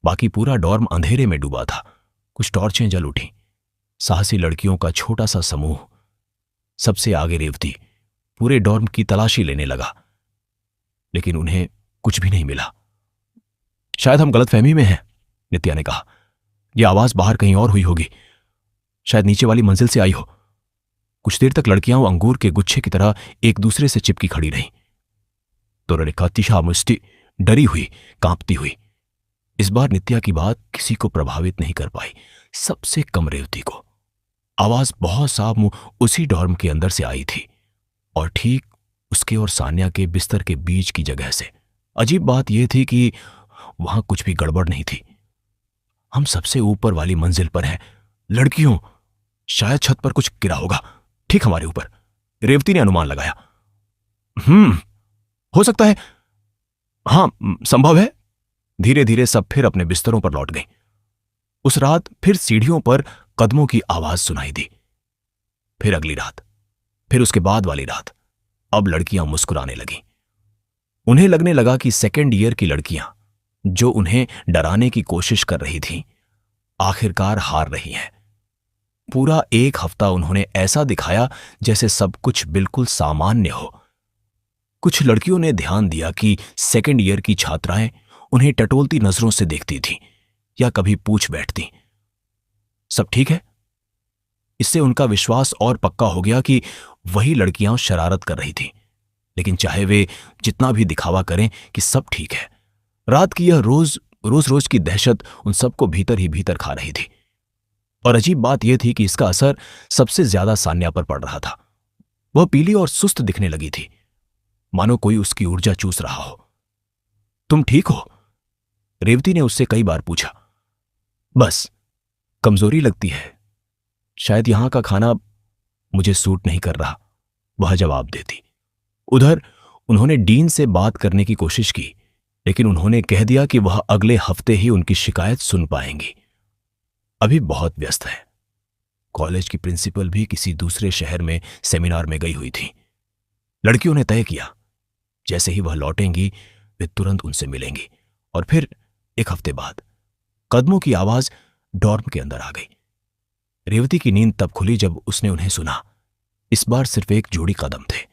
बाकी पूरा डॉर्म अंधेरे में डूबा था। कुछ टॉर्चें जल उठीं। साहसी लड़कियों का छोटा सा समूह, सबसे आगे रेवती, पूरे डॉर्म की तलाशी लेने लगा, लेकिन उन्हें कुछ भी नहीं मिला। शायद हम गलतफहमी में हैं, नित्या ने कहा। यह आवाज बाहर कहीं और हुई होगी, शायद नीचे वाली मंजिल से आई हो। कुछ देर तक लड़कियां अंगूर के गुच्छे की तरह एक दूसरे से चिपकी खड़ी रहीं। तो मुष्टि डरी हुई, कांपती हुई। इस बार नित्या की बात किसी को प्रभावित नहीं कर पाई, सबसे कम रेवती को। आवाज बहुत साफ उसी डॉर्म के अंदर से आई थी और ठीक उसके और सान्या के बिस्तर के बीच की जगह से। अजीब बात यह थी कि वहां कुछ भी गड़बड़ नहीं थी। हम सबसे ऊपर वाली मंजिल पर हैं। लड़कियों, शायद छत पर कुछ गिरा होगा ठीक हमारे ऊपर, रेवती ने अनुमान लगाया। हो सकता है, हां संभव है। धीरे धीरे सब फिर अपने बिस्तरों पर लौट गए। उस रात फिर सीढ़ियों पर कदमों की आवाज सुनाई दी। फिर अगली रात, फिर उसके बाद वाली रात। अब लड़कियां मुस्कुराने लगीं। उन्हें लगने लगा कि सेकेंड ईयर की लड़कियां, जो उन्हें डराने की कोशिश कर रही थीं, आखिरकार हार रही हैं। पूरा एक हफ्ता उन्होंने ऐसा दिखाया जैसे सब कुछ बिल्कुल सामान्य हो। कुछ लड़कियों ने ध्यान दिया कि सेकेंड ईयर की छात्राएं उन्हें टटोलती नजरों से देखती थीं या कभी पूछ बैठती, सब ठीक है? इससे उनका विश्वास और पक्का हो गया कि वही लड़कियां शरारत कर रही थीं, लेकिन चाहे वे जितना भी दिखावा करें कि सब ठीक है, रात की यह रोज रोज की दहशत उन सबको भीतर ही भीतर खा रही थी। और अजीब बात यह थी कि इसका असर सबसे ज्यादा सान्या पर पड़ रहा था। वह पीली और सुस्त दिखने लगी थी, मानो कोई उसकी ऊर्जा चूस रहा हो। तुम ठीक हो? रेवती ने उससे कई बार पूछा। बस कमजोरी लगती है, शायद यहां का खाना मुझे सूट नहीं कर रहा, वह जवाब देती। उधर उन्होंने डीन से बात करने की कोशिश की, लेकिन उन्होंने कह दिया कि वह अगले हफ्ते ही उनकी शिकायत सुन पाएंगी। अभी बहुत व्यस्त है। कॉलेज की प्रिंसिपल भी किसी दूसरे शहर में सेमिनार में गई हुई थी। लड़कियों ने तय किया, जैसे ही वह लौटेंगी वे तुरंत उनसे मिलेंगी। और फिर एक हफ्ते बाद कदमों की आवाज डॉर्म के अंदर आ गई। रेवती की नींद तब खुली जब उसने उन्हें सुना। इस बार सिर्फ एक जोड़ी कदम थे।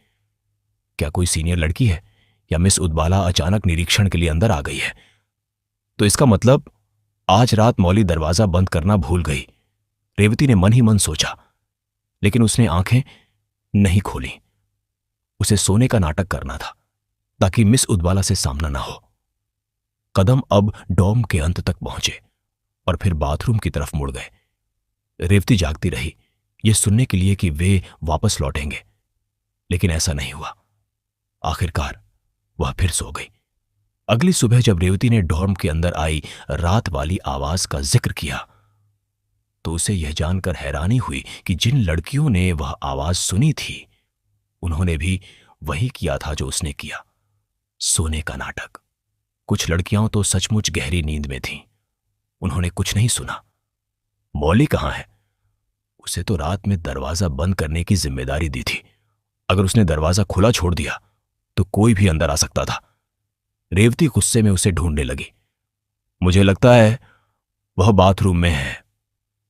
क्या कोई सीनियर लड़की है या मिस उदबाला अचानक निरीक्षण के लिए अंदर आ गई है? तो इसका मतलब आज रात मौली दरवाजा बंद करना भूल गई, रेवती ने मन ही मन सोचा। लेकिन उसने आंखें नहीं खोली। उसे सोने का नाटक करना था ताकि मिस उदबाला से सामना ना हो। कदम अब डॉर्म के अंत तक पहुंचे और फिर बाथरूम की तरफ मुड़ गए। रेवती जागती रही, यह सुनने के लिए कि वे वापस लौटेंगे, लेकिन ऐसा नहीं हुआ। आखिरकार वह फिर सो गई। अगली सुबह जब रेवती ने डॉर्म के अंदर आई रात वाली आवाज का जिक्र किया, तो उसे यह जानकर हैरानी हुई कि जिन लड़कियों ने वह आवाज सुनी थी, उन्होंने भी वही किया था जो उसने किया, सोने का नाटक। कुछ लड़कियां तो सचमुच गहरी नींद में थीं। उन्होंने कुछ नहीं सुना। मौली कहां है? उसे तो रात में दरवाजा बंद करने की जिम्मेदारी दी थी। अगर उसने दरवाजा खुला छोड़ दिया तो कोई भी अंदर आ सकता था। रेवती गुस्से में उसे ढूंढने लगी। मुझे लगता है वह बाथरूम में है,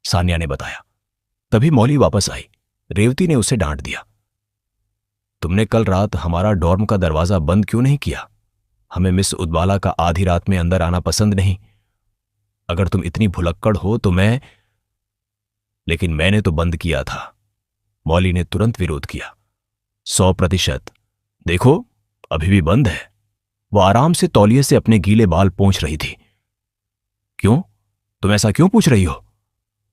सान्या ने बताया। तभी मौली वापस आई। रेवती ने उसे डांट दिया। तुमने कल रात हमारा डॉर्म का दरवाजा बंद क्यों नहीं किया? हमें मिस उदबाला का आधी रात में अंदर आना पसंद नहीं। अगर तुम इतनी भुलक्कड़ हो तो लेकिन मैंने तो बंद किया था। मौली ने तुरंत विरोध किया। 100%। देखो अभी भी बंद है। वो आराम से तौलिए से अपने गीले बाल पोंछ रही थी। क्यों? तुम ऐसा क्यों पूछ रही हो?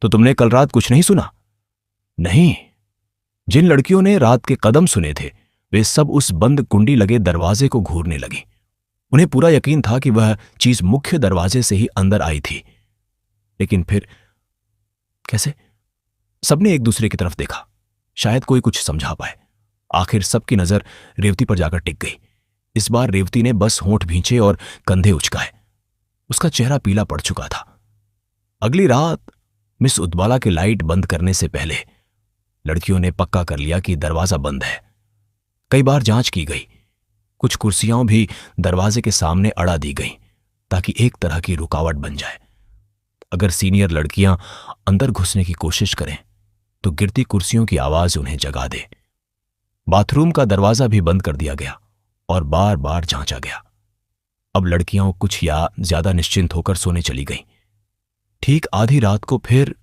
तो तुमने कल रात कुछ नहीं सुना? नहीं। जिन लड़कियों ने रात के कदम सुने थे वे सब उस बंद कुंडी लगे दरवाजे को घूरने लगी। उन्हें पूरा यकीन था कि वह चीज मुख्य दरवाजे से ही अंदर आई थी। लेकिन फिर कैसे? सबने एक दूसरे की तरफ देखा, शायद कोई कुछ समझा पाए। आखिर सबकी नजर रेवती पर जाकर टिक गई। इस बार रेवती ने बस होंठ भींचे और कंधे उचकाए। उसका चेहरा पीला पड़ चुका था। अगली रात मिस उदबाला के लाइट बंद करने से पहले लड़कियों ने पक्का कर लिया कि दरवाजा बंद है। कई बार जांच की गई, कुछ कुर्सियां भी दरवाजे के सामने अड़ा दी गईं ताकि एक तरह की रुकावट बन जाए। अगर सीनियर लड़कियां अंदर घुसने की कोशिश करें तो गिरती कुर्सियों की आवाज उन्हें जगा दे। बाथरूम का दरवाजा भी बंद कर दिया गया और बार बार जांचा गया। अब लड़कियां कुछ या ज्यादा निश्चिंत होकर सोने चली गईं। ठीक आधी रात को फिर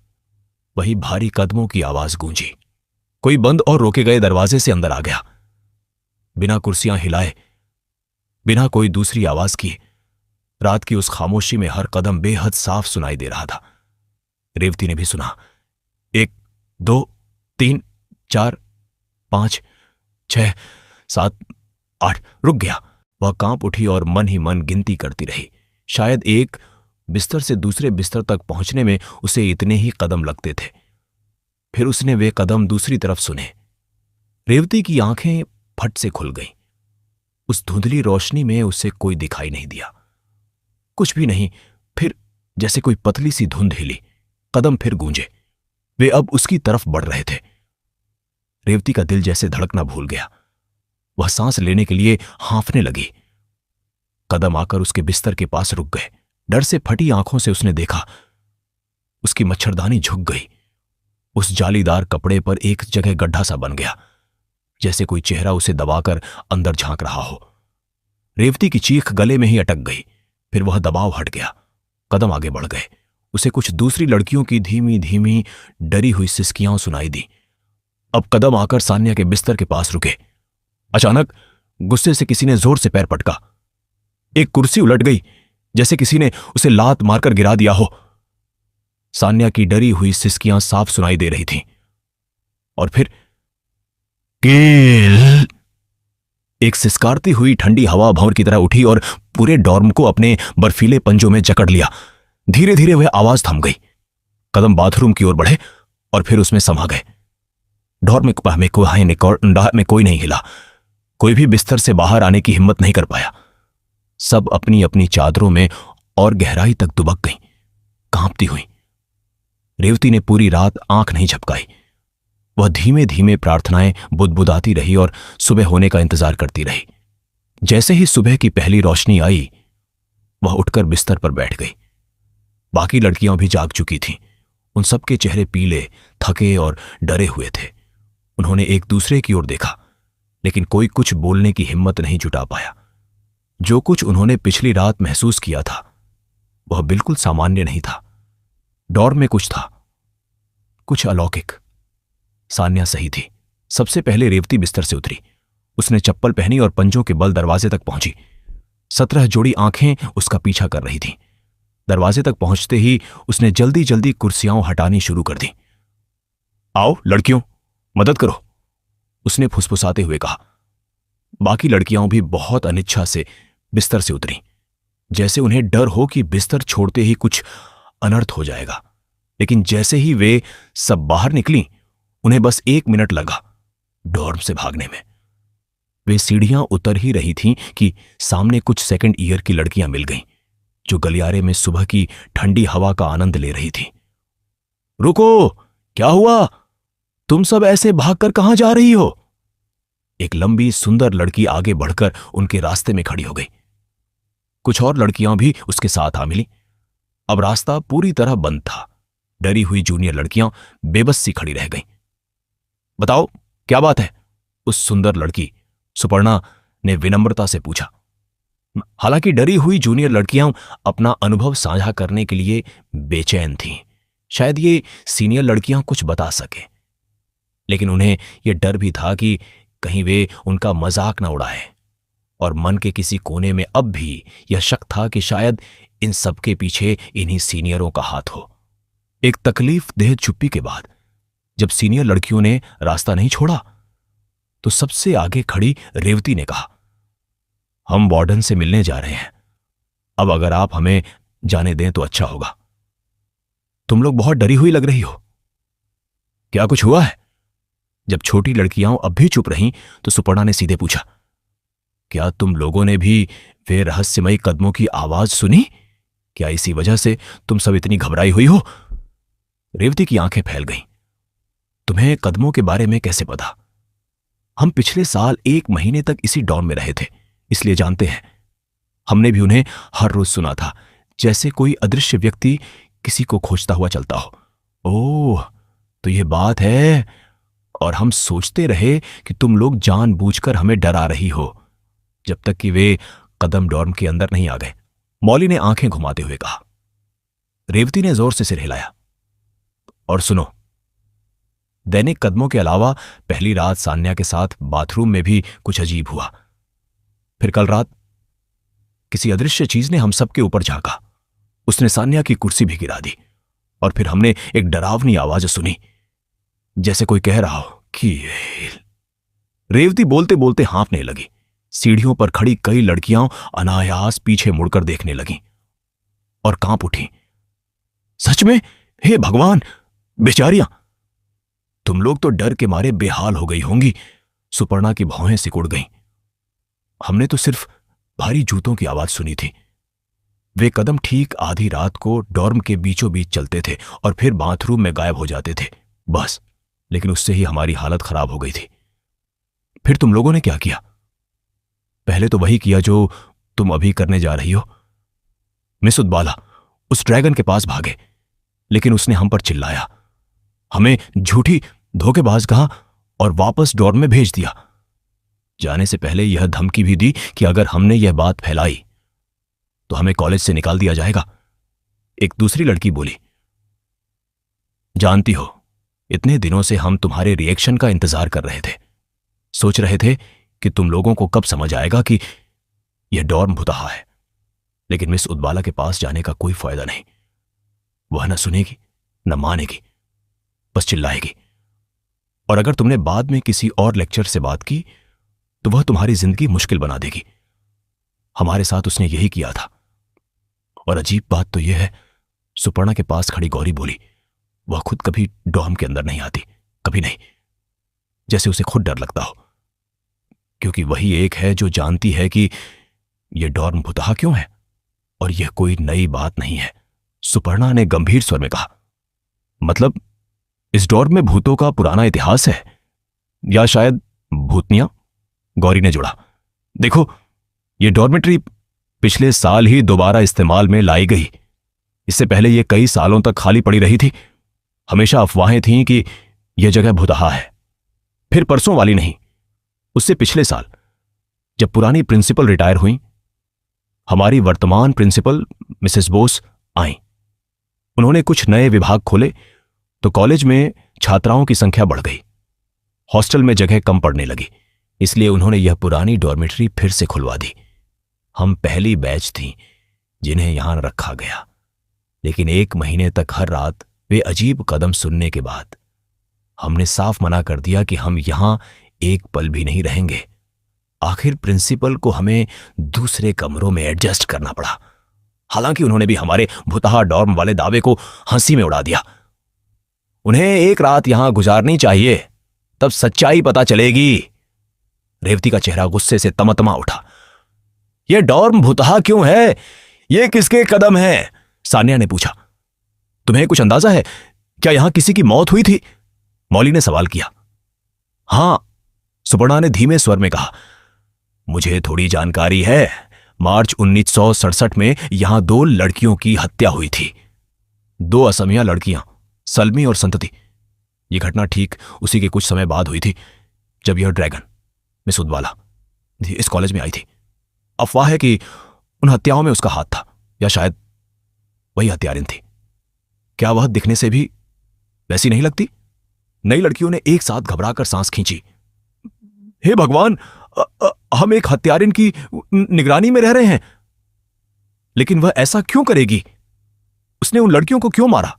वही भारी कदमों की आवाज गूंजी। कोई बंद और रोके गए दरवाजे से अंदर आ गया। बिना कुर्सियां हिलाए, बिना कोई दूसरी आवाज किए, रात की उस खामोशी में हर कदम बेहद साफ सुनाई दे रहा था। रेवती ने भी सुना, 1 2 3 4 5 6 7 8। रुक गया। वह कांप उठी और मन ही मन गिनती करती रही। शायद एक बिस्तर से दूसरे बिस्तर तक पहुंचने में उसे इतने ही कदम लगते थे। फिर उसने वे कदम दूसरी तरफ सुने। रेवती की आंखें फट से खुल गईं। उस धुंधली रोशनी में उसे कोई दिखाई नहीं दिया, कुछ भी नहीं। फिर जैसे कोई पतली सी धुंध हिली, कदम फिर गूंजे। वे अब उसकी तरफ बढ़ रहे थे। रेवती का दिल जैसे धड़कना भूल गया। वह सांस लेने के लिए हांफने लगी। कदम आकर उसके बिस्तर के पास रुक गए। डर से फटी आंखों से उसने देखा, उसकी मच्छरदानी झुक गई। उस जालीदार कपड़े पर एक जगह गड्ढा सा बन गया, जैसे कोई चेहरा उसे दबाकर अंदर झांक रहा हो। रेवती की चीख गले में ही अटक गई। फिर वह दबाव हट गया। कदम आगे बढ़ गए। उसे कुछ दूसरी लड़कियों की धीमी धीमी डरी हुई सिसकियां सुनाई दी। अब कदम आकर सान्या के बिस्तर के पास रुके। अचानक गुस्से से किसी ने जोर से पैर पटका। एक कुर्सी उलट गई, जैसे किसी ने उसे लात मारकर गिरा दिया हो। सान्या की डरी हुई सिसकियां साफ सुनाई दे रही थीं। और फिर कील! एक सिसकारती हुई ठंडी हवा भंवर की तरह उठी और पूरे डॉर्म को अपने बर्फीले पंजों में जकड़ लिया। धीरे धीरे वह आवाज थम गई। कदम बाथरूम की ओर बढ़े और फिर उसमें समा गए। डॉर्म में कोई नहीं हिला। कोई भी बिस्तर से बाहर आने की हिम्मत नहीं कर पाया। सब अपनी अपनी चादरों में और गहराई तक दुबक गईं, कांपती हुई। रेवती ने पूरी रात आंख नहीं झपकाई। वह धीमे धीमे प्रार्थनाएं बुदबुदाती रही और सुबह होने का इंतजार करती रही। जैसे ही सुबह की पहली रोशनी आई, वह उठकर बिस्तर पर बैठ गई। बाकी लड़कियां भी जाग चुकी थीं। उन सबके चेहरे पीले, थके और डरे हुए थे। उन्होंने एक दूसरे की ओर देखा, लेकिन कोई कुछ बोलने की हिम्मत नहीं जुटा पाया। जो कुछ उन्होंने पिछली रात महसूस किया था, वह बिल्कुल सामान्य नहीं था। डॉर्म में कुछ था, कुछ अलौकिक। सान्या सही थी। सबसे पहले रेवती बिस्तर से उतरी। उसने चप्पल पहनी और पंजों के बल दरवाजे तक पहुंची। 17 जोड़ी आंखें उसका पीछा कर रही थीं। दरवाजे तक पहुंचते ही उसने जल्दी जल्दी कुर्सियां हटानी शुरू कर दी। आओ लड़कियों, मदद करो, उसने फुसफुसाते हुए कहा। बाकी लड़कियां भी बहुत अनिच्छा से बिस्तर से उतरी, जैसे उन्हें डर हो कि बिस्तर छोड़ते ही कुछ अनर्थ हो जाएगा। लेकिन जैसे ही वे सब बाहर निकलीं, उन्हें बस 1 मिनट लगा डॉर्म से भागने में। वे सीढ़ियां उतर ही रही थीं कि सामने कुछ सेकंड ईयर की लड़कियां मिल गईं, जो गलियारे में सुबह की ठंडी हवा का आनंद ले रही थीं। रुको, क्या हुआ? तुम सब ऐसे भागकर कहां जा रही हो? एक लंबी सुंदर लड़की आगे बढ़कर उनके रास्ते में खड़ी हो गई। कुछ और लड़कियां भी उसके साथ आ मिली। अब रास्ता पूरी तरह बंद था। डरी हुई जूनियर लड़कियां बेबस सी खड़ी रह गईं। बताओ, क्या बात है? उस सुंदर लड़की सुपर्णा ने विनम्रता से पूछा। हालांकि डरी हुई जूनियर लड़कियां अपना अनुभव साझा करने के लिए बेचैन थीं। शायद ये सीनियर लड़कियां कुछ बता सके, लेकिन उन्हें यह डर भी था कि कहीं वे उनका मजाक न उड़ाएं। और मन के किसी कोने में अब भी यह शक था कि शायद इन सबके पीछे इन्हीं सीनियरों का हाथ हो। एक तकलीफ देह चुप्पी के बाद जब सीनियर लड़कियों ने रास्ता नहीं छोड़ा, तो सबसे आगे खड़ी रेवती ने कहा, हम वार्डन से मिलने जा रहे हैं। अब अगर आप हमें जाने दें तो अच्छा होगा। तुम लोग बहुत डरी हुई लग रही हो। क्या कुछ हुआ है? जब छोटी लड़कियां अब भी चुप रहीं, तो सुपर्णा ने सीधे पूछा, क्या तुम लोगों ने भी वे रहस्यमयी कदमों की आवाज सुनी? क्या इसी वजह से तुम सब इतनी घबराई हुई हो? रेवती की आंखें फैल गईं। तुम्हें कदमों के बारे में कैसे पता? हम पिछले साल 1 महीने तक इसी डॉर्म में रहे थे, इसलिए जानते हैं। हमने भी उन्हें हर रोज सुना था, जैसे कोई अदृश्य व्यक्ति किसी को खोजता हुआ चलता हो। ओह, तो यह बात है। और हम सोचते रहे कि तुम लोग जानबूझकर हमें डरा रही हो, जब तक कि वे कदम डॉर्म के अंदर नहीं आ गए। मौली ने आंखें घुमाते हुए कहा। रेवती ने जोर से सिर हिलाया। और सुनो, दैनिक कदमों के अलावा पहली रात सान्या के साथ बाथरूम में भी कुछ अजीब हुआ। फिर कल रात किसी अदृश्य चीज ने हम सबके ऊपर झांका। उसने सान्या की कुर्सी भी गिरा दी। और फिर हमने एक डरावनी आवाज सुनी, जैसे कोई कह रहा हो कि रेवती बोलते बोलते हाँफने लगी। सीढ़ियों पर खड़ी कई लड़कियां अनायास पीछे मुड़कर देखने लगीं और कांप उठी। सच में, हे भगवान, बेचारियां! तुम लोग तो डर के मारे बेहाल हो गई होंगी। सुपर्णा की भौहें सिकुड़ गईं। हमने तो सिर्फ भारी जूतों की आवाज सुनी थी। वे कदम ठीक आधी रात को डॉर्म के बीचों बीच चलते थे और फिर बाथरूम में गायब हो जाते थे, बस। लेकिन उससे ही हमारी हालत खराब हो गई थी। फिर तुम लोगों ने क्या किया? पहले तो वही किया जो तुम अभी करने जा रही हो। मिस उदबाला उस ड्रैगन के पास भागे, लेकिन उसने हम पर चिल्लाया, हमें झूठी धोखेबाज कहा और वापस डॉर्म में भेज दिया। जाने से पहले यह धमकी भी दी कि अगर हमने यह बात फैलाई तो हमें कॉलेज से निकाल दिया जाएगा। एक दूसरी लड़की बोली, जानती हो, इतने दिनों से हम तुम्हारे रिएक्शन का इंतजार कर रहे थे। सोच रहे थे कि तुम लोगों को कब समझ आएगा कि यह डॉर्म भुतहा है। लेकिन मिस उदबाला के पास जाने का कोई फायदा नहीं। वह न सुनेगी न मानेगी, बस चिल्लाएगी। और अगर तुमने बाद में किसी और लेक्चर से बात की तो वह तुम्हारी जिंदगी मुश्किल बना देगी। हमारे साथ उसने यही किया था। और अजीब बात तो यह है, सुपर्णा के पास खड़ी गौरी बोली, वह खुद कभी डॉर्म के अंदर नहीं आती, कभी नहीं। जैसे उसे खुद डर लगता हो, क्योंकि वही एक है जो जानती है कि यह डॉर्म भुतहा क्यों है। और यह कोई नई बात नहीं है। सुपर्णा ने गंभीर स्वर में कहा, मतलब इस डॉर्म में भूतों का पुराना इतिहास है, या शायद भूतनियां? गौरी ने जुड़ा। देखो, यह डॉर्मेट्री पिछले साल ही दोबारा इस्तेमाल में लाई गई। इससे पहले यह कई सालों तक खाली पड़ी रही थी। हमेशा अफवाहें थीं कि यह जगह भुतहा है। फिर परसों वाली नहीं, उससे पिछले साल, जब पुरानी प्रिंसिपल रिटायर हुई, हमारी वर्तमान प्रिंसिपल मिसेस बोस आईं। उन्होंने कुछ नए विभाग खोले तो कॉलेज में छात्राओं की संख्या बढ़ गई। हॉस्टल में जगह कम पड़ने लगी, इसलिए उन्होंने यह पुरानी डॉर्मेट्री फिर से खुलवा दी। हम पहली बैच थीं जिन्हें यहां रखा गया। लेकिन 1 महीने तक हर रात वे अजीब कदम सुनने के बाद हमने साफ मना कर दिया कि हम यहां एक पल भी नहीं रहेंगे। आखिर प्रिंसिपल को हमें दूसरे कमरों में एडजस्ट करना पड़ा। हालांकि उन्होंने भी हमारे भुतहा डॉर्म वाले दावे को हंसी में उड़ा दिया। उन्हें एक रात यहां गुजारनी चाहिए, तब सच्चाई पता चलेगी। रेवती का चेहरा गुस्से से तमतमा उठा। यह डॉर्म भुतहा क्यों है? यह किसके कदम है? सान्या ने पूछा। तुम्हें कुछ अंदाजा है? क्या यहां किसी की मौत हुई थी? मौली ने सवाल किया। हां, सुपर्णा ने धीमे स्वर में कहा। मुझे थोड़ी जानकारी है। मार्च 1967 में यहां 2 लड़कियों की हत्या हुई थी। 2 असमिया लड़कियां, सलमी और संतति। यह घटना ठीक उसी के कुछ समय बाद हुई थी जब यह ड्रैगन मिस उदबाला इस कॉलेज में आई थी। अफवाह है कि उन हत्याओं में उसका हाथ था, या शायद वही हत्यारिन थी। क्या वह दिखने से भी वैसी नहीं लगती? नई लड़कियों ने एक साथ घबराकर सांस खींची। हे भगवान, हम एक हत्यारिन की निगरानी में रह रहे हैं। लेकिन वह ऐसा क्यों करेगी? उसने उन लड़कियों को क्यों मारा?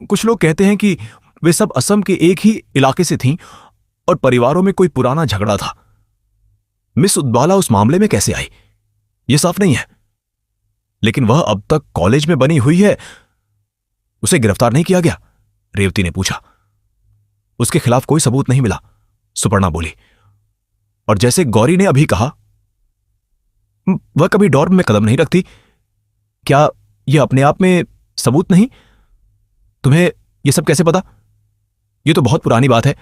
कुछ लोग कहते हैं कि वे सब असम के एक ही इलाके से थीं और परिवारों में कोई पुराना झगड़ा था। मिस उदबाला उस मामले में कैसे आई, यह साफ नहीं है। लेकिन वह अब तक कॉलेज में बनी हुई है। उसे गिरफ्तार नहीं किया गया? रेवती ने पूछा। उसके खिलाफ कोई सबूत नहीं मिला, सुपर्णा बोली। और जैसे गौरी ने अभी कहा, वह कभी डॉर्म में कदम नहीं रखती। क्या यह अपने आप में सबूत नहीं? तुम्हें यह सब कैसे पता? ये तो बहुत पुरानी बात है।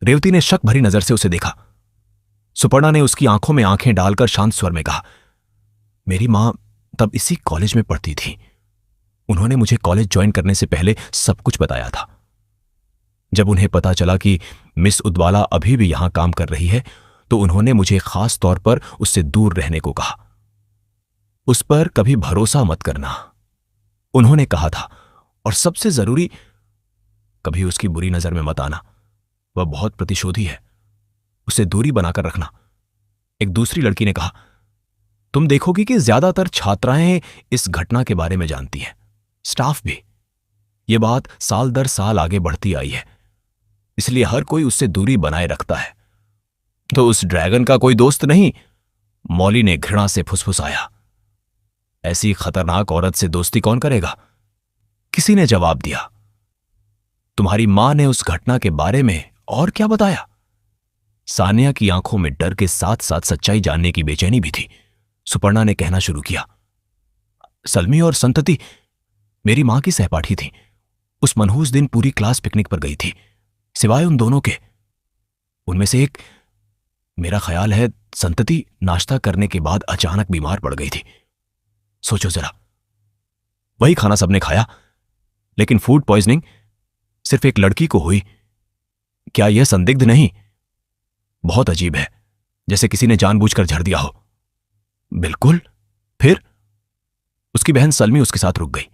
रेवती ने शक भरी नजर से उसे देखा। सुपर्णा ने उसकी आंखों में आंखें डालकर शांत स्वर में कहा, मेरी मां तब इसी कॉलेज में पढ़ती थी। उन्होंने मुझे कॉलेज ज्वाइन करने से पहले सब कुछ बताया था। जब उन्हें पता चला कि मिस उदवाला अभी भी यहां काम कर रही है तो उन्होंने मुझे खास तौर पर उससे दूर रहने को कहा। उस पर कभी भरोसा मत करना, उन्होंने कहा था, और सबसे जरूरी, कभी उसकी बुरी नजर में मत आना। वह बहुत प्रतिशोधी है, उसे दूरी बनाकर रखना। एक दूसरी लड़की ने कहा, तुम देखोगी कि ज्यादातर छात्राएं इस घटना के बारे में जानती हैं, स्टाफ भी। यह बात साल दर साल आगे बढ़ती आई है, इसलिए हर कोई उससे दूरी बनाए रखता है। तो उस ड्रैगन का कोई दोस्त नहीं? मौली ने घृणा से फुसफुसाया। ऐसी खतरनाक औरत से दोस्ती कौन करेगा? किसी ने जवाब दिया, तुम्हारी मां ने उस घटना के बारे में और क्या बताया? सानिया की आंखों में डर के साथ साथ सच्चाई जानने की बेचैनी भी थी। सुपर्णा ने कहना शुरू किया, सलमी और संतति मेरी मां की सहपाठी थी। उस मनहूस दिन पूरी क्लास पिकनिक पर गई थी, सिवाय उन दोनों के। उनमें से एक, मेरा ख्याल है संतति, नाश्ता करने के बाद अचानक बीमार पड़ गई थी। सोचो जरा, वही खाना सबने खाया, लेकिन फूड पॉइजनिंग सिर्फ एक लड़की को हुई। क्या यह संदिग्ध नहीं? बहुत अजीब है, जैसे किसी ने जानबूझकर झड़ दिया हो। बिल्कुल। फिर उसकी बहन सलमी उसके साथ रुक गई,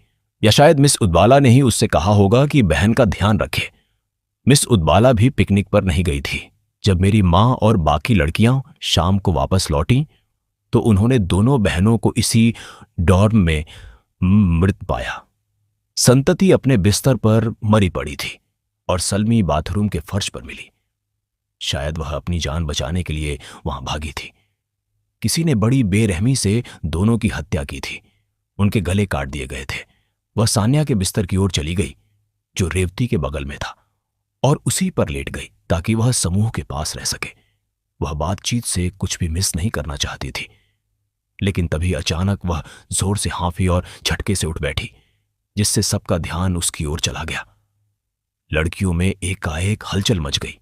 या शायद मिस उदवाला ने ही उससे कहा होगा कि बहन का ध्यान रखे। मिस उदवाला भी पिकनिक पर नहीं गई थी। जब मेरी मां और बाकी लड़कियां शाम को वापस लौटी तो उन्होंने दोनों बहनों को इसी डॉर्म में मृत पाया। संतति अपने बिस्तर पर मरी पड़ी थी और सलमी बाथरूम के फर्श पर मिली। शायद वह अपनी जान बचाने के लिए वहां भागी थी। किसी ने बड़ी बेरहमी से दोनों की हत्या की थी। उनके गले काट दिए गए थे। वह सान्या के बिस्तर की ओर चली गई, जो रेवती के बगल में था, और उसी पर लेट गई ताकि वह समूह के पास रह सके। वह बातचीत से कुछ भी मिस नहीं करना चाहती थी, लेकिन तभी अचानक वह जोर से हांफी और झटके से उठ बैठी, जिससे सबका ध्यान उसकी ओर चला गया। लड़कियों में एकाएक हलचल मच गई।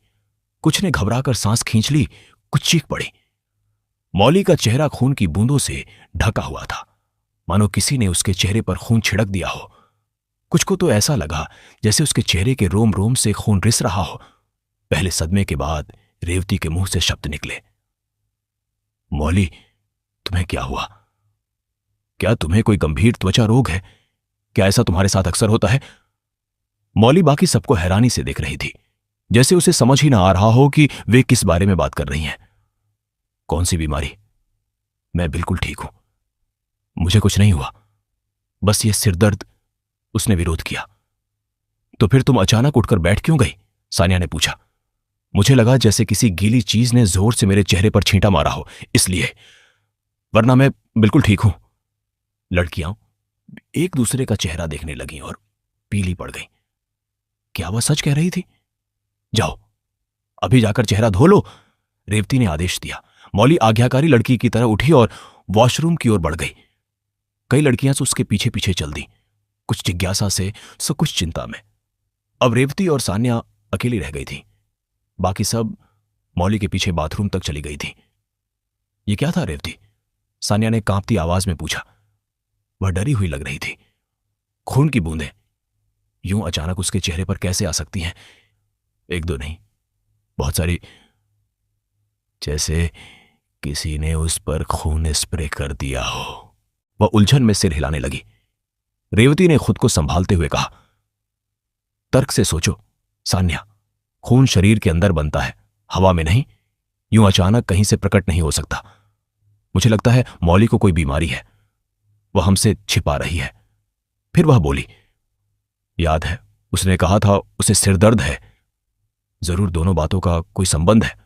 कुछ ने घबराकर सांस खींच ली, कुछ चीख पड़ी। मौली का चेहरा खून की बूंदों से ढका हुआ था, मानो किसी ने उसके चेहरे पर खून छिड़क दिया हो। कुछ को तो ऐसा लगा जैसे उसके चेहरे के रोम रोम से खून रिस रहा हो। पहले सदमे के बाद रेवती के मुंह से शब्द निकले, मौली, तुम्हें क्या हुआ? क्या तुम्हें कोई गंभीर त्वचा रोग है? क्या ऐसा तुम्हारे साथ अक्सर होता है? मौली बाकी सबको हैरानी से देख रही थी, जैसे उसे समझ ही ना आ रहा हो कि वे किस बारे में बात कर रही हैं। कौन सी बीमारी? मैं बिल्कुल ठीक हूं, मुझे कुछ नहीं हुआ, बस ये सिरदर्द। उसने विरोध किया। तो फिर तुम अचानक उठकर बैठ क्यों गई? सानिया ने पूछा। मुझे लगा जैसे किसी गीली चीज ने जोर से मेरे चेहरे पर छींटा मारा हो, इसलिए, वरना मैं बिल्कुल ठीक हूं। लड़कियां एक दूसरे का चेहरा देखने लगीं और पीली पड़ गईं। क्या वह सच कह रही थी? जाओ, अभी जाकर चेहरा धो लो, रेवती ने आदेश दिया। मौली आज्ञाकारी लड़की की तरह उठी और वॉशरूम की ओर बढ़ गई। कई लड़कियां उसके पीछे पीछे चल दी, कुछ जिज्ञासा से, सो कुछ चिंता में। अब रेवती और सान्या अकेली रह गई थी। बाकी सब मौली के पीछे बाथरूम तक चली गई थी। ये क्या था रेवती? सान्या ने कांपती आवाज में पूछा। वह डरी हुई लग रही थी। खून की बूंदें यूं अचानक उसके चेहरे पर कैसे आ सकती हैं? एक दो नहीं, बहुत सारी, जैसे किसी ने उस पर खून स्प्रे कर दिया हो। वह उलझन में सिर हिलाने लगी। रेवती ने खुद को संभालते हुए कहा, तर्क से सोचो सान्या, खून शरीर के अंदर बनता है, हवा में नहीं। यूं अचानक कहीं से प्रकट नहीं हो सकता। मुझे लगता है मौली को कोई बीमारी है, वह हमसे छिपा रही है। फिर वह बोली, याद है उसने कहा था उसे सिरदर्द है। जरूर दोनों बातों का कोई संबंध है।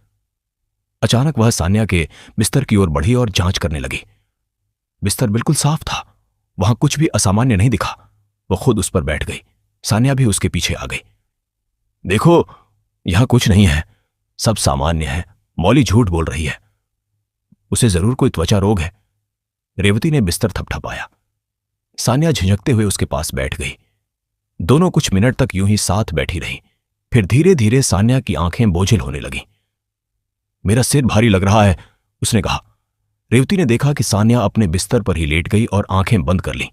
अचानक वह सान्या के बिस्तर की ओर बढ़ी और जांच करने लगी। बिस्तर बिल्कुल साफ था, वहां कुछ भी असामान्य नहीं दिखा। वह खुद उस पर बैठ गई। सान्या भी उसके पीछे आ गई। देखो, यहां कुछ नहीं है, सब सामान्य है। मौली झूठ बोल रही है, उसे जरूर कोई त्वचा रोग है। रेवती ने बिस्तर थपथपाया। सान्या झिझकते हुए उसके पास बैठ गई। दोनों कुछ मिनट तक यूं ही साथ बैठी रही। फिर धीरे धीरे सान्या की आंखें बोझिल होने लगीं। मेरा सिर भारी लग रहा है, उसने कहा। रेवती ने देखा कि सान्या अपने बिस्तर पर ही लेट गई और आंखें बंद कर लीं।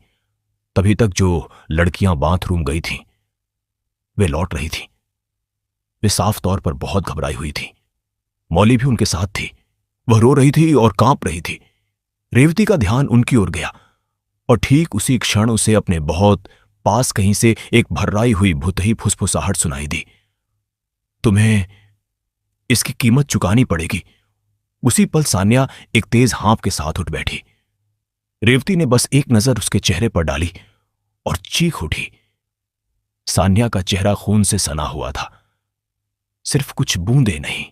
तभी तक जो लड़कियां बाथरूम गई थीं, वे लौट रही थीं। वे साफ तौर पर बहुत घबराई हुई थीं। मौली भी उनके साथ थी। वह रो रही थी और कांप रही थी। रेवती का ध्यान उनकी ओर गया और ठीक उसी क्षण उसे अपने बहुत पास कहीं से एक भर्राई हुई भुतही फुसफुसाहट सुनाई दी। तुम्हें इसकी कीमत चुकानी पड़ेगी। उसी पल सान्या एक तेज हाँफ के साथ उठ बैठी। रेवती ने बस एक नजर उसके चेहरे पर डाली और चीख उठी। सान्या का चेहरा खून से सना हुआ था। सिर्फ कुछ बूंदे नहीं,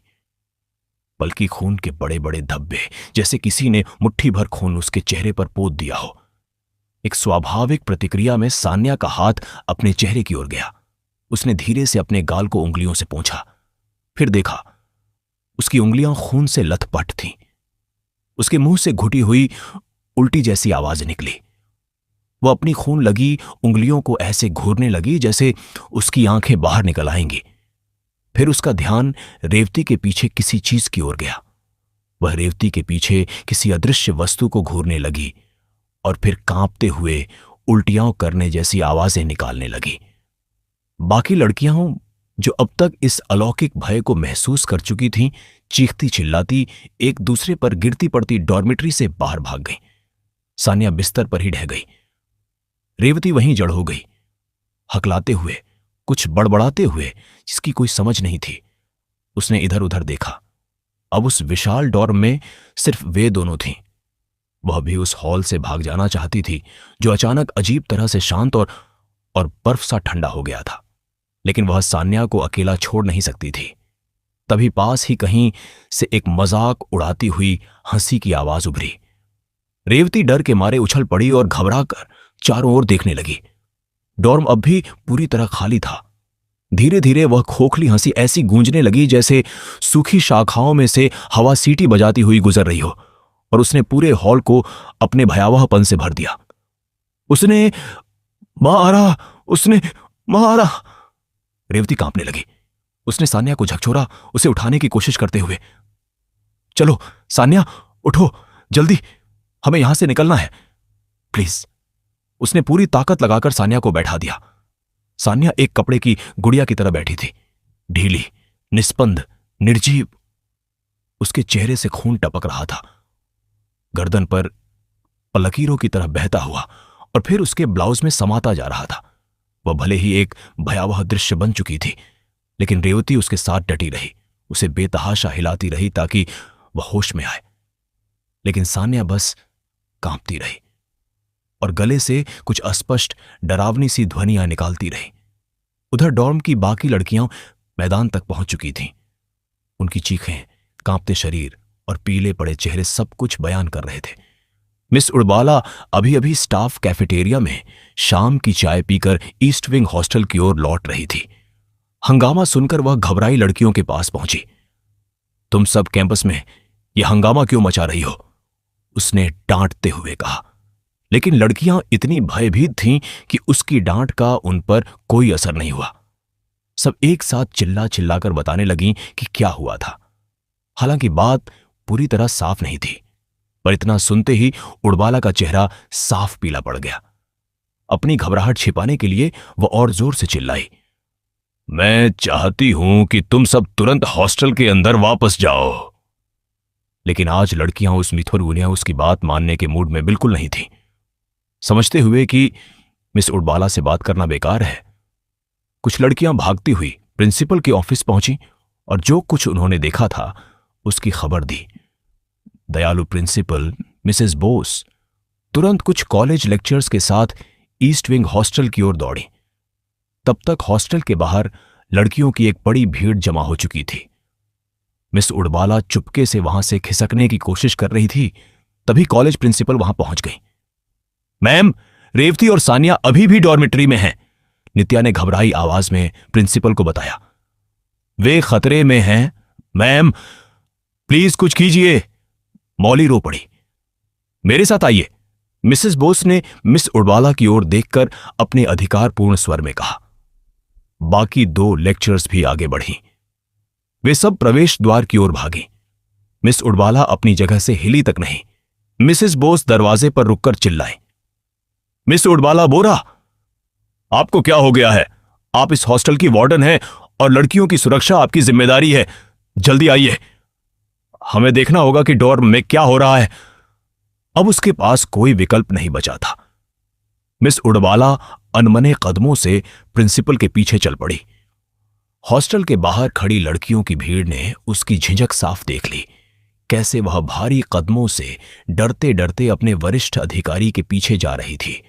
बल्कि खून के बड़े बड़े धब्बे, जैसे किसी ने मुट्ठी भर खून उसके चेहरे पर पोत दिया हो। एक स्वाभाविक प्रतिक्रिया में सान्या का हाथ अपने चेहरे की ओर गया। उसने धीरे से अपने गाल को उंगलियों से पोंछा। फिर देखा, उसकी उंगलियां खून से लथपथ थीं। उसके मुंह से घुटी हुई उल्टी जैसी आवाज निकली। वह अपनी खून लगी उंगलियों को ऐसे घूरने लगी जैसे उसकी आंखें बाहर निकल आएंगी। फिर उसका ध्यान रेवती के पीछे किसी चीज की ओर गया। वह रेवती के पीछे किसी अदृश्य वस्तु को घूरने लगी और फिर कांपते हुए उल्टियां करने जैसी आवाजें निकालने लगी। बाकी लड़कियां, जो अब तक इस अलौकिक भय को महसूस कर चुकी थीं, चीखती चिल्लाती एक दूसरे पर गिरती पड़ती डॉर्मेट्री से बाहर भाग गईं। सान्या बिस्तर पर ही ढह गई। रेवती वहीं जड़ हो गई, हकलाते हुए, कुछ बड़बड़ाते हुए, जिसकी कोई समझ नहीं थी। उसने इधर उधर देखा। अब उस विशाल डॉर्म में सिर्फ वे दोनों थीं। वह भी उस हॉल से भाग जाना चाहती थी, जो अचानक अजीब तरह से शांत और बर्फ सा ठंडा हो गया था। लेकिन वह सान्या को अकेला छोड़ नहीं सकती थी। तभी पास ही कहीं से एक मजाक उड़ाती हुई हंसी की आवाज उभरी। रेवती डर के मारे उछल पड़ी और घबराकर चारों ओर देखने लगी। डॉर्म अब भी पूरी तरह खाली था। धीरे धीरे वह खोखली हंसी ऐसी गूंजने लगी जैसे सूखी शाखाओं में से हवा सीटी बजाती हुई गुजर रही हो, और उसने पूरे हॉल को अपने भयावहपन से भर दिया। उसने मारा। रेवती कांपने लगी। उसने सान्या को झकझोरा, उसे उठाने की कोशिश करते हुए। चलो सान्या, उठो जल्दी, हमें यहां से निकलना है, प्लीज। उसने पूरी ताकत लगाकर सान्या को बैठा दिया। सान्या एक कपड़े की गुड़िया की तरह बैठी थी, ढीली, निस्पंद, निर्जीव। उसके चेहरे से खून टपक रहा था, गर्दन पर लकीरों की तरह बहता हुआ और फिर उसके ब्लाउज में समाता जा रहा था। वह भले ही एक भयावह दृश्य बन चुकी थी, लेकिन रेवती उसके साथ डटी रही, उसे बेतहाशा हिलाती रही ताकि वह होश में आए। लेकिन सान्या बस कांपती रही और गले से कुछ अस्पष्ट डरावनी सी ध्वनियां निकालती रही। उधर डॉर्म की बाकी लड़कियां मैदान तक पहुंच चुकी थीं। उनकी चीखें, कांपते शरीर और पीले पड़े चेहरे सब कुछ बयान कर रहे थे। मिस उड़बाला अभी अभी स्टाफ कैफेटेरिया में शाम की चाय पीकर ईस्ट विंग हॉस्टल की ओर लौट रही थी। हंगामा सुनकर वह घबराई लड़कियों के पास पहुंची। तुम सब कैंपस में यह हंगामा क्यों मचा रही हो? उसने डांटते हुए कहा। लेकिन लड़कियां इतनी भयभीत थीं कि उसकी डांट का उन पर कोई असर नहीं हुआ। सब एक साथ चिल्ला चिल्लाकर बताने लगीं कि क्या हुआ था। हालांकि बात पूरी तरह साफ नहीं थी, पर इतना सुनते ही उड़बाला का चेहरा साफ पीला पड़ गया। अपनी घबराहट छिपाने के लिए वह और जोर से चिल्लाई, मैं चाहती हूं कि तुम सब तुरंत हॉस्टल के अंदर वापस जाओ। लेकिन आज लड़कियां उस मिथुन उसकी बात मानने के मूड में बिल्कुल नहीं थीं। समझते हुए कि मिस उड़बाला से बात करना बेकार है, कुछ लड़कियां भागती हुई प्रिंसिपल के ऑफिस पहुंची और जो कुछ उन्होंने देखा था उसकी खबर दी। दयालु प्रिंसिपल मिसेस बोस तुरंत कुछ कॉलेज लेक्चर्स के साथ ईस्ट विंग हॉस्टल की ओर दौड़ी। तब तक हॉस्टल के बाहर लड़कियों की एक बड़ी भीड़ जमा हो चुकी थी। मिस उड़बाला चुपके से वहां से खिसकने की कोशिश कर रही थी, तभी कॉलेज प्रिंसिपल वहां पहुंच गई। मैम, रेवती और सान्या अभी भी डॉर्मेट्री में हैं, नित्या ने घबराई आवाज में प्रिंसिपल को बताया। वे खतरे में हैं मैम, प्लीज कुछ कीजिए। मौली रो पड़ी। मेरे साथ आइए, मिसेस बोस ने मिस उड़बाला की ओर देखकर अपने अधिकारपूर्ण स्वर में कहा। बाकी 2 लेक्चरर्स भी आगे बढ़ी। वे सब प्रवेश द्वार की ओर भागी। मिस उडवाला अपनी जगह से हिली तक नहीं। मिसेस बोस दरवाजे पर रुककर चिल्लाई, मिस उडवाला बोरा, आपको क्या हो गया है? आप इस हॉस्टल की वार्डन हैं और लड़कियों की सुरक्षा आपकी जिम्मेदारी है। जल्दी आइए, हमें देखना होगा कि डॉर्म में क्या हो रहा है। अब उसके पास कोई विकल्प नहीं बचा था। मिस उडवाला अनमने कदमों से प्रिंसिपल के पीछे चल पड़ी। हॉस्टल के बाहर खड़ी लड़कियों की भीड़ ने उसकी झिझक साफ देख ली, कैसे वह भारी कदमों से डरते डरते अपने वरिष्ठ अधिकारी के पीछे जा रही थी।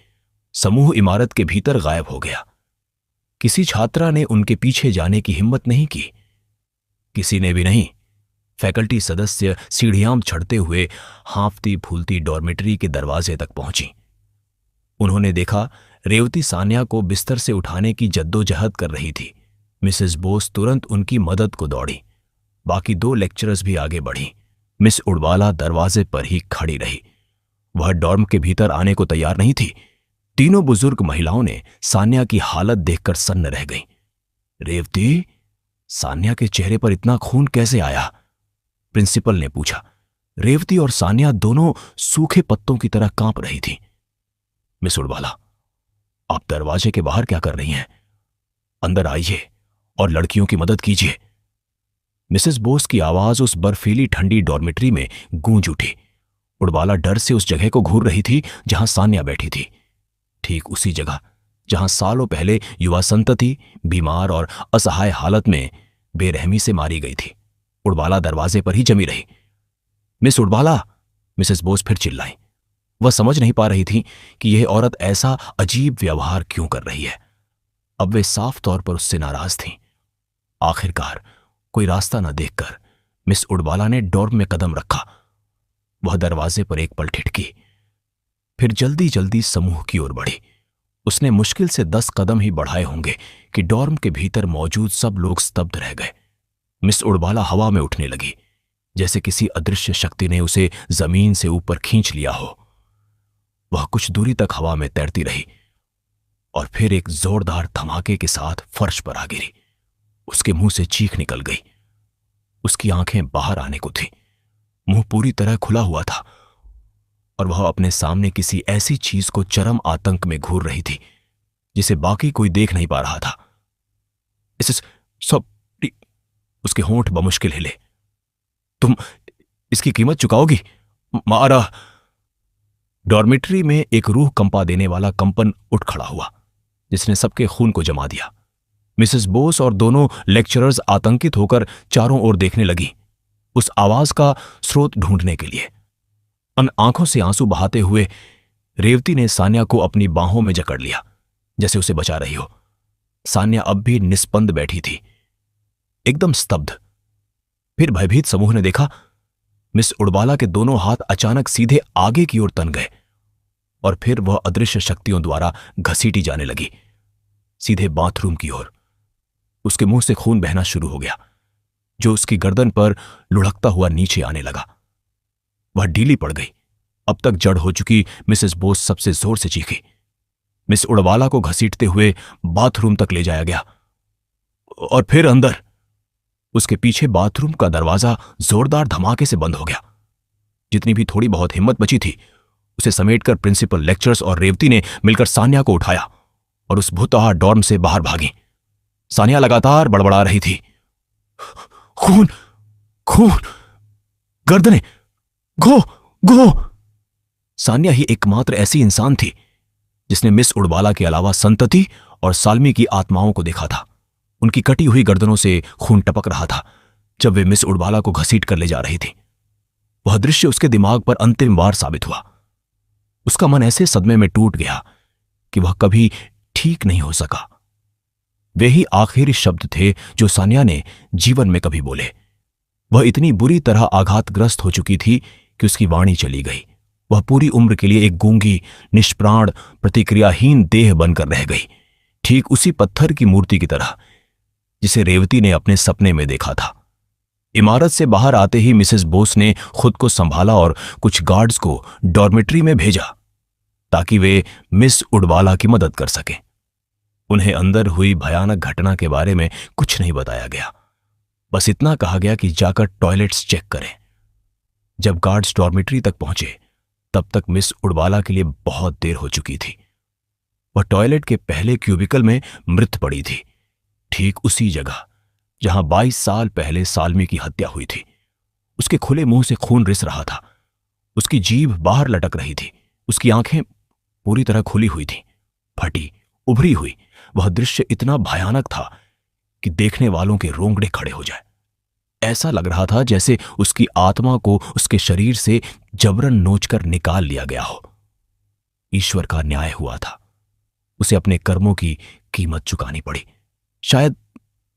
समूह इमारत के भीतर गायब हो गया। किसी छात्रा ने उनके पीछे जाने की हिम्मत नहीं की। किसी ने भी नहीं। फैकल्टी सदस्य सीढ़ियां चढ़ते हुए हाँफती फूलती डॉर्मेटरी के दरवाजे तक पहुंची। उन्होंने देखा रेवती सान्या को बिस्तर से उठाने की जद्दोजहद कर रही थी। मिसेस बोस तुरंत उनकी मदद को दौड़ी। बाकी 2 लेक्चरर्स भी आगे बढ़ी। मिस उडवाला दरवाजे पर ही खड़ी रही। वह डॉर्म के भीतर आने को तैयार नहीं थी। तीनों बुजुर्ग महिलाओं ने सान्या की हालत देखकर सन्न रह गईं। रेवती, सान्या के चेहरे पर इतना खून कैसे आया? प्रिंसिपल ने पूछा। रेवती और सान्या दोनों सूखे पत्तों की तरह कांप रही थी। मिस उडवाला, आप दरवाजे के बाहर क्या कर रही हैं? अंदर आइए और लड़कियों की मदद कीजिए। मिसेस बोस की आवाज उस बर्फीली ठंडी डॉर्मेटरी में गूंज उठी। उडवाला डर से उस जगह को घूर रही थी जहां सान्या बैठी थी, ठीक उसी जगह जहां सालों पहले युवा संतति बीमार और असहाय हालत में बेरहमी से मारी गई थी। उडवाला दरवाजे पर ही जमी रही। मिस उडवाला, मिसेस बोस फिर चिल्लाई। वह समझ नहीं पा रही थी कि यह औरत ऐसा अजीब व्यवहार क्यों कर रही है। अब वे साफ तौर पर उससे नाराज थीं। आखिरकार कोई रास्ता न देखकर मिस उडवाला ने डॉर्म में कदम रखा। वह दरवाजे पर एक पल ठिठकी, फिर जल्दी जल्दी समूह की ओर बढ़ी। उसने मुश्किल से 10 कदम ही बढ़ाए होंगे कि डॉर्म के भीतर मौजूद सब लोग स्तब्ध रह गए। मिस उडवाला हवा में उठने लगी, जैसे किसी अदृश्य शक्ति ने उसे जमीन से ऊपर खींच लिया हो। वह कुछ दूरी तक हवा में तैरती रही और फिर एक जोरदार धमाके के साथ फर्श पर आ गिरी। उसके मुंह से चीख निकल गई। उसकी आंखें बाहर आने को थी। मुंह पूरी तरह खुला हुआ था और वह अपने सामने किसी ऐसी चीज को चरम आतंक में घूर रही थी जिसे बाकी कोई देख नहीं पा रहा था। इस सब, उसके होंठ बमुश्किल हिले। तुम इसकी कीमत चुकाओगी? मारा। डॉर्मेटरी में एक रूह कंपा देने वाला कंपन उठ खड़ा हुआ, जिसने सबके खून को जमा दिया। मिसेस बोस और दोनों लेक्चरर्स आतंकित होकर चारों ओर देखने लगी, उस आवाज का स्रोत ढूंढने के लिए। अन आंखों से आंसू बहाते हुए रेवती ने सान्या को अपनी बाहों में जकड़ लिया, जैसे उसे बचा रही हो। सान्या अब भी निस्पंद बैठी थी, एकदम स्तब्ध। फिर भयभीत समूह ने देखा मिस उडवाला के दोनों हाथ अचानक सीधे आगे की ओर तन गए और फिर वह अदृश्य शक्तियों द्वारा घसीटी जाने लगी, सीधे बाथरूम की ओर। उसके मुंह से खून बहना शुरू हो गया, जो उसकी गर्दन पर लुढ़कता हुआ नीचे आने लगा। वह ढीली पड़ गई। अब तक जड़ हो चुकी मिसेस बोस सबसे जोर से चीखी। मिस उडवाला को घसीटते हुए बाथरूम तक ले जाया गया और फिर अंदर। उसके पीछे बाथरूम का दरवाजा जोरदार धमाके से बंद हो गया। जितनी भी थोड़ी बहुत हिम्मत बची थी, उसे समेटकर प्रिंसिपल, लेक्चरर्स और रेवती ने मिलकर सान्या को उठाया और उस भुतहा डॉर्म से बाहर भागी। सान्या लगातार बड़बड़ा रही थी, खून, खून, गर्दनें, गो, गो। सान्या ही एकमात्र ऐसी इंसान थी जिसने मिस उडवाला के अलावा संतति और साल्मी की आत्माओं को देखा था। उनकी कटी हुई गर्दनों से खून टपक रहा था जब वे मिस उडवाला को घसीट कर ले जा रही थी। वह दृश्य उसके दिमाग पर अंतिम बार साबित हुआ। उसका मन ऐसे सदमे में टूट गया कि वह कभी ठीक नहीं हो सका। वे ही आखिरी शब्द थे जो सान्या ने जीवन में कभी बोले। वह इतनी बुरी तरह आघातग्रस्त हो चुकी थी कि उसकी वाणी चली गई। वह पूरी उम्र के लिए एक गूंगी, निष्प्राण, प्रतिक्रियाहीन देह बनकर रह गई, ठीक उसी पत्थर की मूर्ति की तरह जिसे रेवती ने अपने सपने में देखा था। इमारत से बाहर आते ही मिसेस बोस ने खुद को संभाला और कुछ गार्ड्स को डॉर्मेट्री में भेजा ताकि वे मिस उडवाला की मदद कर सकें। उन्हें अंदर हुई भयानक घटना के बारे में कुछ नहीं बताया गया। बस इतना कहा गया कि जाकर टॉयलेट्स चेक करें। जब गार्ड्स डॉर्मेट्री तक पहुंचे तब तक मिस उडवाला के लिए बहुत देर हो चुकी थी। वह टॉयलेट के पहले क्यूबिकल में मृत पड़ी थी, ठीक उसी जगह जहां 22 साल पहले साल्मी की हत्या हुई थी। उसके खुले मुंह से खून रिस रहा था, उसकी जीभ बाहर लटक रही थी, उसकी आंखें पूरी तरह खुली हुई थीं, फटी उभरी हुई। वह दृश्य इतना भयानक था कि देखने वालों के रोंगड़े खड़े हो जाए। ऐसा लग रहा था जैसे उसकी आत्मा को उसके शरीर से जबरन नोचकर निकाल लिया गया हो। ईश्वर का न्याय हुआ था, उसे अपने कर्मों की कीमत चुकानी पड़ी। शायद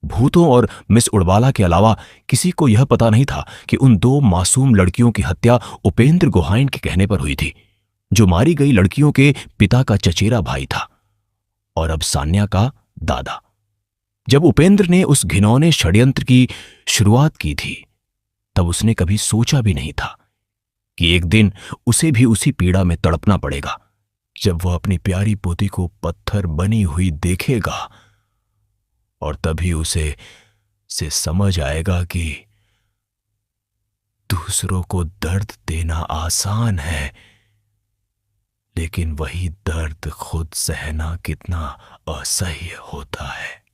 भूतों और मिस उडवाला के अलावा किसी को यह पता नहीं था कि उन 2 मासूम लड़कियों की हत्या उपेंद्र गोहाइन के कहने पर हुई थी, जो मारी गई लड़कियों के पिता का चचेरा भाई था और अब सान्या का दादा। जब उपेंद्र ने उस घिनौने षड्यंत्र की शुरुआत की थी तब उसने कभी सोचा भी नहीं था कि एक दिन उसे भी उसी पीड़ा में तड़पना पड़ेगा जब वह अपनी प्यारी पोती को पत्थर बनी हुई देखेगा, और तभी उसे समझ आएगा कि दूसरों को दर्द देना आसान है, लेकिन वही दर्द खुद सहना कितना असह्य होता है।